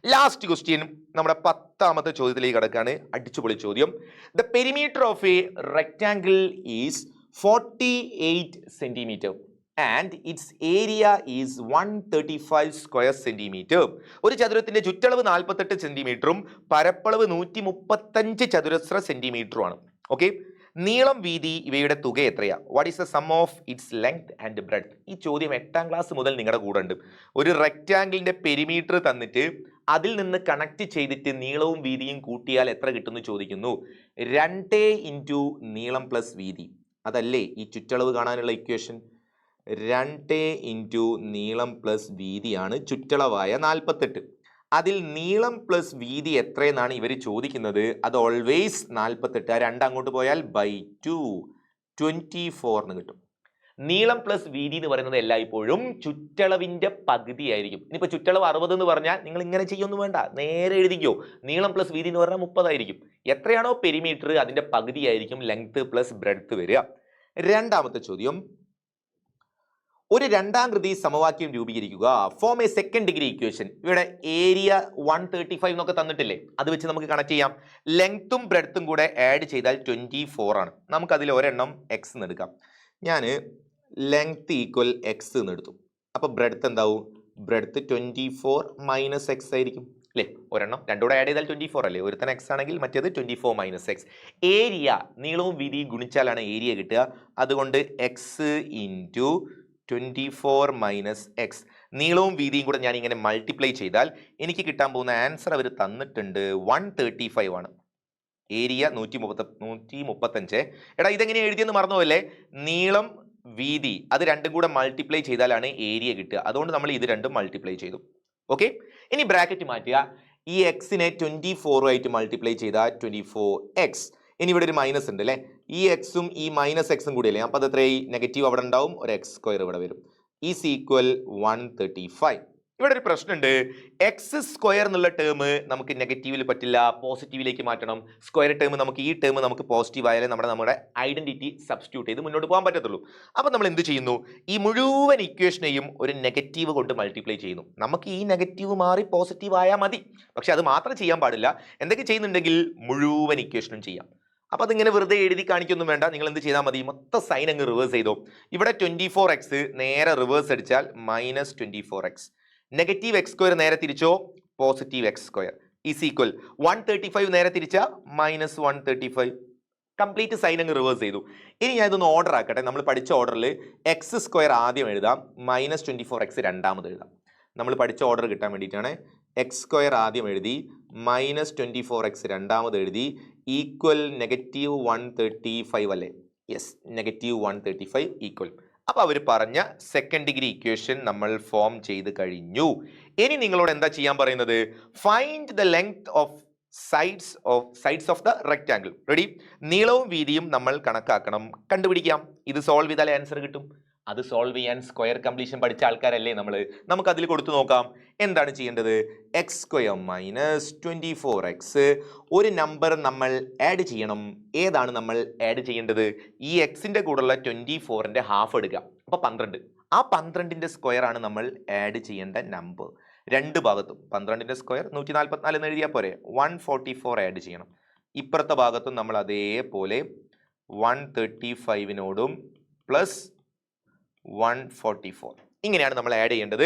ലാസ്റ്റ് ക്വസ്റ്റ്യൻ നമ്മുടെ 10ാമത്തെ ചോദ്യത്തിലേക്ക് കടക്കാണ്. അടിച്ചുപൊളി ചോദ്യം. The perimeter of A rectangle is 48 centimetre and it's area is 135 square centimetre. ഒരു ചതുരത്തിന്റെ ചുറ്റളവ് 48 സെന്റിമീറ്ററും പരപ്പളവ് 135 ചതുരശ്ര സെന്റിമീറ്ററുമാണ്. ഓക്കെ, നീളം വീതി ഇവയുടെ തുക എത്രയാ? What is the sum of its length and breadth? ഈ ചോദ്യം 8ാം ക്ലാസ് മുതൽ നിങ്ങളുടെ കൂടെ ഉണ്ട്. ഒരു റെക്റ്റാംഗിളിന്റെ പെരിമീറ്റർ തന്നിട്ട് അതിൽ നിന്ന് കണക്ട് ചെയ്തിട്ട് നീളവും വീതിയും കൂട്ടിയാൽ എത്ര കിട്ടുമെന്ന് ചോദിക്കുന്നു. 2 ഇൻറ്റു നീളം പ്ലസ് വീതി, അതല്ലേ ഈ ചുറ്റളവ് കാണാനുള്ള ഇക്വേഷൻ? 2 ഇൻറ്റു നീളം പ്ലസ് വീതിയാണ് ചുറ്റളവായ 48. അതിൽ നീളം പ്ലസ് വീതി എത്രയെന്നാണ് ഇവർ ചോദിക്കുന്നത്. അത് ഓൾവേസ് 48, ആ 2 അങ്ങോട്ട് പോയാൽ ബൈ 2, 24 എന്ന് കിട്ടും. നീളം പ്ലസ് വീതി എന്ന് പറയുന്നത് എല്ലായ്പ്പോഴും ചുറ്റളവിന്റെ പകുതി ആയിരിക്കും. ഇനിയിപ്പോൾ ചുറ്റളവ് 60 എന്ന് പറഞ്ഞാൽ നിങ്ങൾ ഇങ്ങനെ ചെയ്യൊന്നും വേണ്ട, നേരെ എഴുതിക്കോ. നീളം പ്ലസ് വീതി എന്ന് പറഞ്ഞാൽ 30 ആയിരിക്കും. എത്രയാണോ പെരിമീറ്റർ അതിന്റെ പകുതി ആയിരിക്കും ലെങ്ത് പ്ലസ് ബ്രെഡ്ത്ത് വരിക. 2ാമത്തെ ചോദ്യം, ഒരു രണ്ടാംകൃതി സമവാക്യം രൂപീകരിക്കുക. Form a second degree equation. ഇവിടെ ഏരിയ 135 എന്നൊക്കെ തന്നിട്ടില്ലേ, അത് വെച്ച് നമുക്ക് കണക്ട് ചെയ്യാം. ലെങ്ത്തും ബ്രെഡ്ത്തും കൂടെ ആഡ് ചെയ്താൽ 24 ആണ്. നമുക്കതിൽ ഒരെണ്ണം എക്സ് എന്ന് എടുക്കാം. ഞാൻ ലെങ്ത് ഈക്വൽ എക്സ് എന്ന് എടുത്തു. അപ്പോൾ ബ്രെഡ്ത്ത് എന്താവും? ബ്രെഡ്ത്ത് 24 മൈനസ് എക്സ് ആയിരിക്കും അല്ലേ? ഒരെണ്ണം രണ്ടുകൂടെ ആഡ് ചെയ്താൽ 24 അല്ലേ? ഒരുത്തൻ എക്സ് ആണെങ്കിൽ മറ്റേത് 24 മൈനസ് എക്സ്. ഏരിയ നീളവും വീതിയും ഗുണിച്ചാലാണ് ഏരിയ കിട്ടുക. അതുകൊണ്ട് എക്സ് ഇൻറ്റു 24 മൈനസ് എക്സ്. നീളവും വീതിയും കൂടെ ഞാൻ ഇങ്ങനെ മൾട്ടിപ്ലൈ ചെയ്താൽ എനിക്ക് കിട്ടാൻ പോകുന്ന ആൻസർ അവർ തന്നിട്ടുണ്ട് 135 ആണ്. ഏരിയ 135. എടാ ഇതെങ്ങനെ എഴുതിയെന്ന് മറന്നുപോയല്ലേ? നീളം വീതി അത് രണ്ടും കൂടെ മൾട്ടിപ്ലൈ ചെയ്താലാണ് ഏരിയ കിട്ടുക. അതുകൊണ്ട് നമ്മൾ ഇത് രണ്ടും മൾട്ടിപ്ലൈ ചെയ്തു. ഓക്കെ, ഇനി ബ്രാക്കറ്റ് മാറ്റുക. ഈ എക്സിനെ 24 ആയിട്ട് മൾട്ടിപ്ലൈ ചെയ്താൽ 24x. ഇനി ഇവിടെ ഒരു മൈനസ് ഉണ്ട് അല്ലേ? ഈ എക്സും ഈ മൈനസ് എക്സും കൂടി അല്ലേ? അപ്പോൾ അത് എത്രയായി? നെഗറ്റീവ് അവിടെ ഉണ്ടാവും, ഒരു എക്സ് സ്ക്വയർ ഇവിടെ വരും. Is equal 135. ഇവിടെ ഒരു പ്രശ്നമുണ്ട്. എക്സ് സ്ക്വയർ എന്നുള്ള ടേം നമുക്ക് നെഗറ്റീവിൽ പറ്റില്ല, പോസിറ്റീവിലേക്ക് മാറ്റണം. സ്ക്വയർ ടേം നമുക്ക് ഈ ടേം നമുക്ക് പോസിറ്റീവ് ആയാലേ നമ്മുടെ ഐഡന്റിറ്റി സബ്സ്റ്റിറ്റ്യൂട്ട് ചെയ്ത് മുന്നോട്ട് പോകാൻ പറ്റത്തുള്ളൂ. അപ്പോൾ നമ്മൾ എന്ത് ചെയ്യുന്നു? ഈ മുഴുവൻ ഇക്വേഷനെയും ഒരു നെഗറ്റീവ് കൊണ്ട് മൾട്ടിപ്ലൈ ചെയ്യുന്നു. നമുക്ക് ഈ നെഗറ്റീവ് മാറി പോസിറ്റീവ് ആയാൽ മതി. പക്ഷെ അത് മാത്രം ചെയ്യാൻ പാടില്ല. എന്തൊക്കെ ചെയ്യുന്നുണ്ടെങ്കിൽ മുഴുവൻ ഇക്വേഷനും ചെയ്യാം. അപ്പോൾ അതിങ്ങനെ വെറുതെ എഴുതി കാണിക്കൊന്നും വേണ്ട. നിങ്ങൾ എന്ത് ചെയ്താൽ മതി? മൊത്തം സൈൻ അങ്ങ് റിവേഴ്സ് ചെയ്തോ. ഇവിടെ 24x നേരെ റിവേഴ്സ് അടിച്ചാൽ minus 24x. Negative x square നേരെ തിരിച്ചോ positive x square is equal 135 നേരെ തിരിച്ചാൽ മൈനസ് 135. കംപ്ലീറ്റ് സൈൻ അങ്ങ് റിവേഴ്സ് ചെയ്തു. ഇനി ഞാൻ ഇതൊന്ന് ഓർഡർ ആക്കട്ടെ. നമ്മൾ പഠിച്ച ഓർഡറിൽ എക്സ് സ്ക്വയർ ആദ്യം എഴുതാം, മൈനസ് 24x രണ്ടാമത് എഴുതാം. നമ്മൾ പഠിച്ച ഓർഡർ കിട്ടാൻ വേണ്ടിയിട്ടാണ്. എക്സ് സ്ക്വയർ ആദ്യം എഴുതി, മൈനസ് 24x രണ്ടാമത് എഴുതി, ഈക്വൽ നെഗറ്റീവ് 135 അല്ലേ? Yes, negative 135 equal. അപ്പോൾ അവർ പറഞ്ഞ സെക്കൻഡ് ഡിഗ്രി ഇക്വേഷൻ നമ്മൾ ഫോം ചെയ്ത് കഴിഞ്ഞു. ഇനി നിങ്ങളോട് എന്താ ചെയ്യാൻ പറയുന്നത്? Find the length of sides of the rectangle. Ready? നീളവും വീതിയും നമ്മൾ കണക്കാക്കണം, കണ്ടുപിടിക്കാം. ഇത് സോൾവ് ചെയ്താൽ ആൻസർ കിട്ടും. അത് സോൾവ് ചെയ്യാൻ സ്ക്വയർ കംപ്ലീഷൻ പഠിച്ച ആൾക്കാരല്ലേ നമ്മൾ? നമുക്ക് അതിൽ കൊടുത്തു നോക്കാം. എന്താണ് ചെയ്യേണ്ടത്? X square minus 24x. ഒരു നമ്പർ നമ്മൾ ആഡ് ചെയ്യണം. ഏതാണ് നമ്മൾ ആഡ് ചെയ്യേണ്ടത്? ഈ എക്സിന്റെ കൂടെയുള്ള 24ന്റെ ഹാഫ് എടുക്കുക, അപ്പോൾ 12. ആ 12ന്റെ സ്ക്വയർ ആണ് നമ്മൾ ആഡ് ചെയ്യേണ്ട നമ്പർ. രണ്ട് ഭാഗത്തും 12ന്റെ സ്ക്വയർ 144 എന്ന് എഴുതിയാൽ പോരെ? 144 ആഡ് ചെയ്യണം. ഇപ്പുറത്തെ ഭാഗത്തും നമ്മൾ അതേപോലെ 135നോടും പ്ലസ് 144 ഇങ്ങനെയാണ് നമ്മൾ ആഡ് ചെയ്യേണ്ടത്.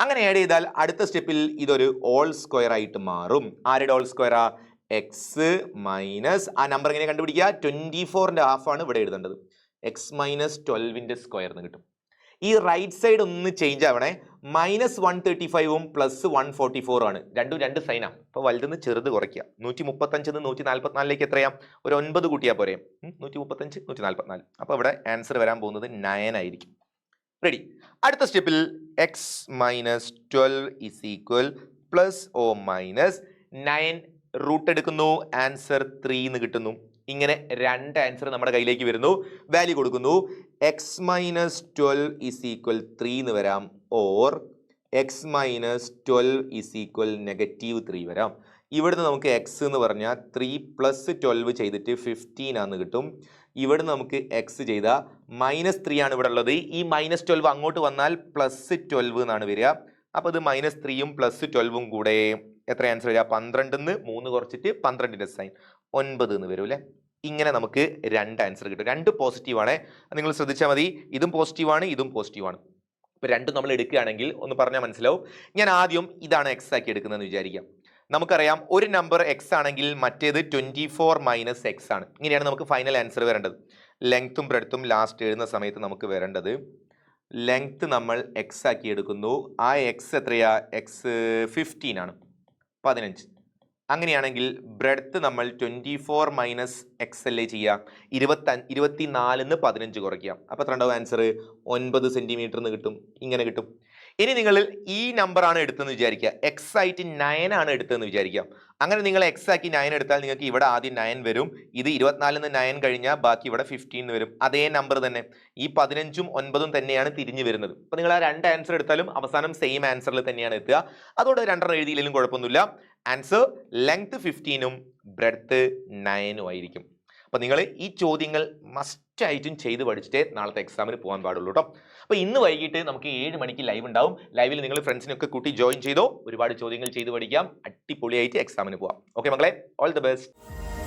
അങ്ങനെ ആഡ് ചെയ്താൽ അടുത്ത സ്റ്റെപ്പിൽ ഇതൊരു ഓൾ സ്ക്വയർ ആയിട്ട് മാറും. ആരുടെ ഓൾ സ്ക്വയറാ? എക്സ് മൈനസ്, ആ നമ്പർ എങ്ങനെ കണ്ടുപിടിക്കുക? 24ന്റെ ഹാഫ് ആണ് ഇവിടെ എഴുതേണ്ടത്. എക്സ് മൈനസ് 12ന്റെ സ്ക്വയർ എന്ന് കിട്ടും. ഈ റൈറ്റ് സൈഡ് ഒന്ന് ചേഞ്ച് ആവണേ. മൈനസ് 135ഉം പ്ലസ് 144 ആണ്. രണ്ടും രണ്ട് സൈനാണ്. അപ്പോൾ വലുതെന്ന് ചെറുത് കുറയ്ക്കുക. 135 144ലേക്ക് എത്രയാ? ഒരു 9 കൂട്ടിയാൽ പോരെ? 135 144. അപ്പോൾ ഇവിടെ ആൻസർ വരാൻ പോകുന്നത് 9 ആയിരിക്കും. റെഡി? അടുത്ത സ്റ്റെപ്പിൽ x minus 12 is equal plus or minus 9 root എടുക്കുന്നു, ആൻസർ 3 എന്ന് കിട്ടുന്നു. ഇങ്ങനെ രണ്ട് ആൻസർ നമ്മുടെ കയ്യിലേക്ക് വരുന്നു. വാല്യൂ കൊടുക്കുന്നു. എക്സ് മൈനസ് 12 ഇസ് ഈക്വൽ 3 എന്ന് വരാം, or X minus 12 is equal negative 3 വരാം. ഇവിടുന്ന് നമുക്ക് എക്സ് എന്ന് പറഞ്ഞാൽ 3 പ്ലസ് 12 ചെയ്തിട്ട് 15 ആണെന്ന് കിട്ടും. ഇവിടുന്ന് നമുക്ക് എക്സ് ചെയ്താൽ മൈനസ് 3 ആണ് ഇവിടെ ഉള്ളത്. ഈ മൈനസ് 12 അങ്ങോട്ട് വന്നാൽ പ്ലസ് 12 എന്നാണ് വരിക. അപ്പോൾ ഇത് മൈനസ് 3ഉം പ്ലസ് 12ഉം കൂടെ എത്ര ആൻസർ വരിക? 12 3 കുറച്ചിട്ട് 12ന്റെ സൈൻ 9 എന്ന് വരും അല്ലേ. ഇങ്ങനെ നമുക്ക് 2 ആൻസർ കിട്ടും. 2 പോസിറ്റീവ് ആണ്. നിങ്ങൾ ശ്രദ്ധിച്ചാൽ മതി, ഇതും പോസിറ്റീവ് ആണ്, ഇതും പോസിറ്റീവ് ആണ്. ഇപ്പൊ രണ്ടും നമ്മൾ എടുക്കുകയാണെങ്കിൽ ഒന്ന് പറഞ്ഞാൽ മനസ്സിലാവും. ഞാൻ ആദ്യം ഇതാണ് എക്സ് ആക്കി എടുക്കുന്നതെന്ന് വിചാരിക്കാം. നമുക്കറിയാം ഒരു നമ്പർ എക്സ് ആണെങ്കിൽ മറ്റേത് 24 മൈനസ് എക്സ് ആണ്. ഇങ്ങനെയാണ് നമുക്ക് ഫൈനൽ ആൻസർ വരേണ്ടത്. ലെങ്ത്തും ബ്രെഡ്ത്തും ലാസ്റ്റ് എഴുതുന്ന സമയത്ത് നമുക്ക് വരേണ്ടത്, ലെങ്ത് നമ്മൾ എക്സ് ആക്കി എടുക്കുന്നു. ആ എക്സ് എത്രയാ? എക്സ് 15 ആണ്, 15. അങ്ങനെയാണെങ്കിൽ ബ്രെഡ്ത്ത് നമ്മൾ 24 മൈനസ് എക്സ് അല്ലേ ചെയ്യുക, 24 15 കുറയ്ക്കാം. അപ്പോൾ എത്ര ഉണ്ടാവും ആൻസർ? 9 സെന്റിമീറ്റർ എന്ന് കിട്ടും. ഇങ്ങനെ കിട്ടും. ഇനി നിങ്ങൾ ഈ നമ്പർ ആണ് എടുത്തെന്ന് വിചാരിക്കുക, എക്സ് ആയിട്ട് 9 ആണ് എടുത്തതെന്ന് വിചാരിക്കാം. അങ്ങനെ നിങ്ങൾ എക്സ് ആക്കി 9 എടുത്താൽ നിങ്ങൾക്ക് ഇവിടെ ആദ്യം 9 വരും. ഇത് 24 9 കഴിഞ്ഞാൽ ബാക്കി ഇവിടെ 15 വരും. അതേ നമ്പർ തന്നെ, ഈ 15ഉം 9ഉം തന്നെയാണ് തിരിഞ്ഞു വരുന്നത്. അപ്പൊ നിങ്ങൾ ആ 2 ആൻസർ എടുത്താലും അവസാനം സെയിം ആൻസറിൽ തന്നെയാണ് എത്തുക. അതുകൊണ്ട് 2 എഴുതിയില്ലെങ്കിലും കുഴപ്പമൊന്നുമില്ല. ആൻസർ ലെങ്ത് 15ഉം ബ്രെഡ്ത്ത് 9ഉം ആയിരിക്കും. അപ്പൊ നിങ്ങൾ ഈ ചോദ്യങ്ങൾ മസ്റ്റ് ആയിട്ടും ചെയ്ത് പഠിച്ചിട്ടേ നാളത്തെ എക്സാമിന് പോകാൻ പാടുള്ളൂ കേട്ടോ. അപ്പൊ ഇന്ന് വൈകിട്ട് നമുക്ക് 7 മണിക്ക് ലൈവ് ഉണ്ടാവും. ലൈവിൽ നിങ്ങൾ ഫ്രണ്ട്സിനൊക്കെ കൂട്ടി ജോയിൻ ചെയ്തോ. ഒരുപാട് ചോദ്യങ്ങൾ ചെയ്ത് പഠിക്കാം. അടിപൊളിയായിട്ട് എക്സാമിന് പോവാം. ഓക്കെ മക്കളെ, ഓൾ ദി ബെസ്റ്റ്.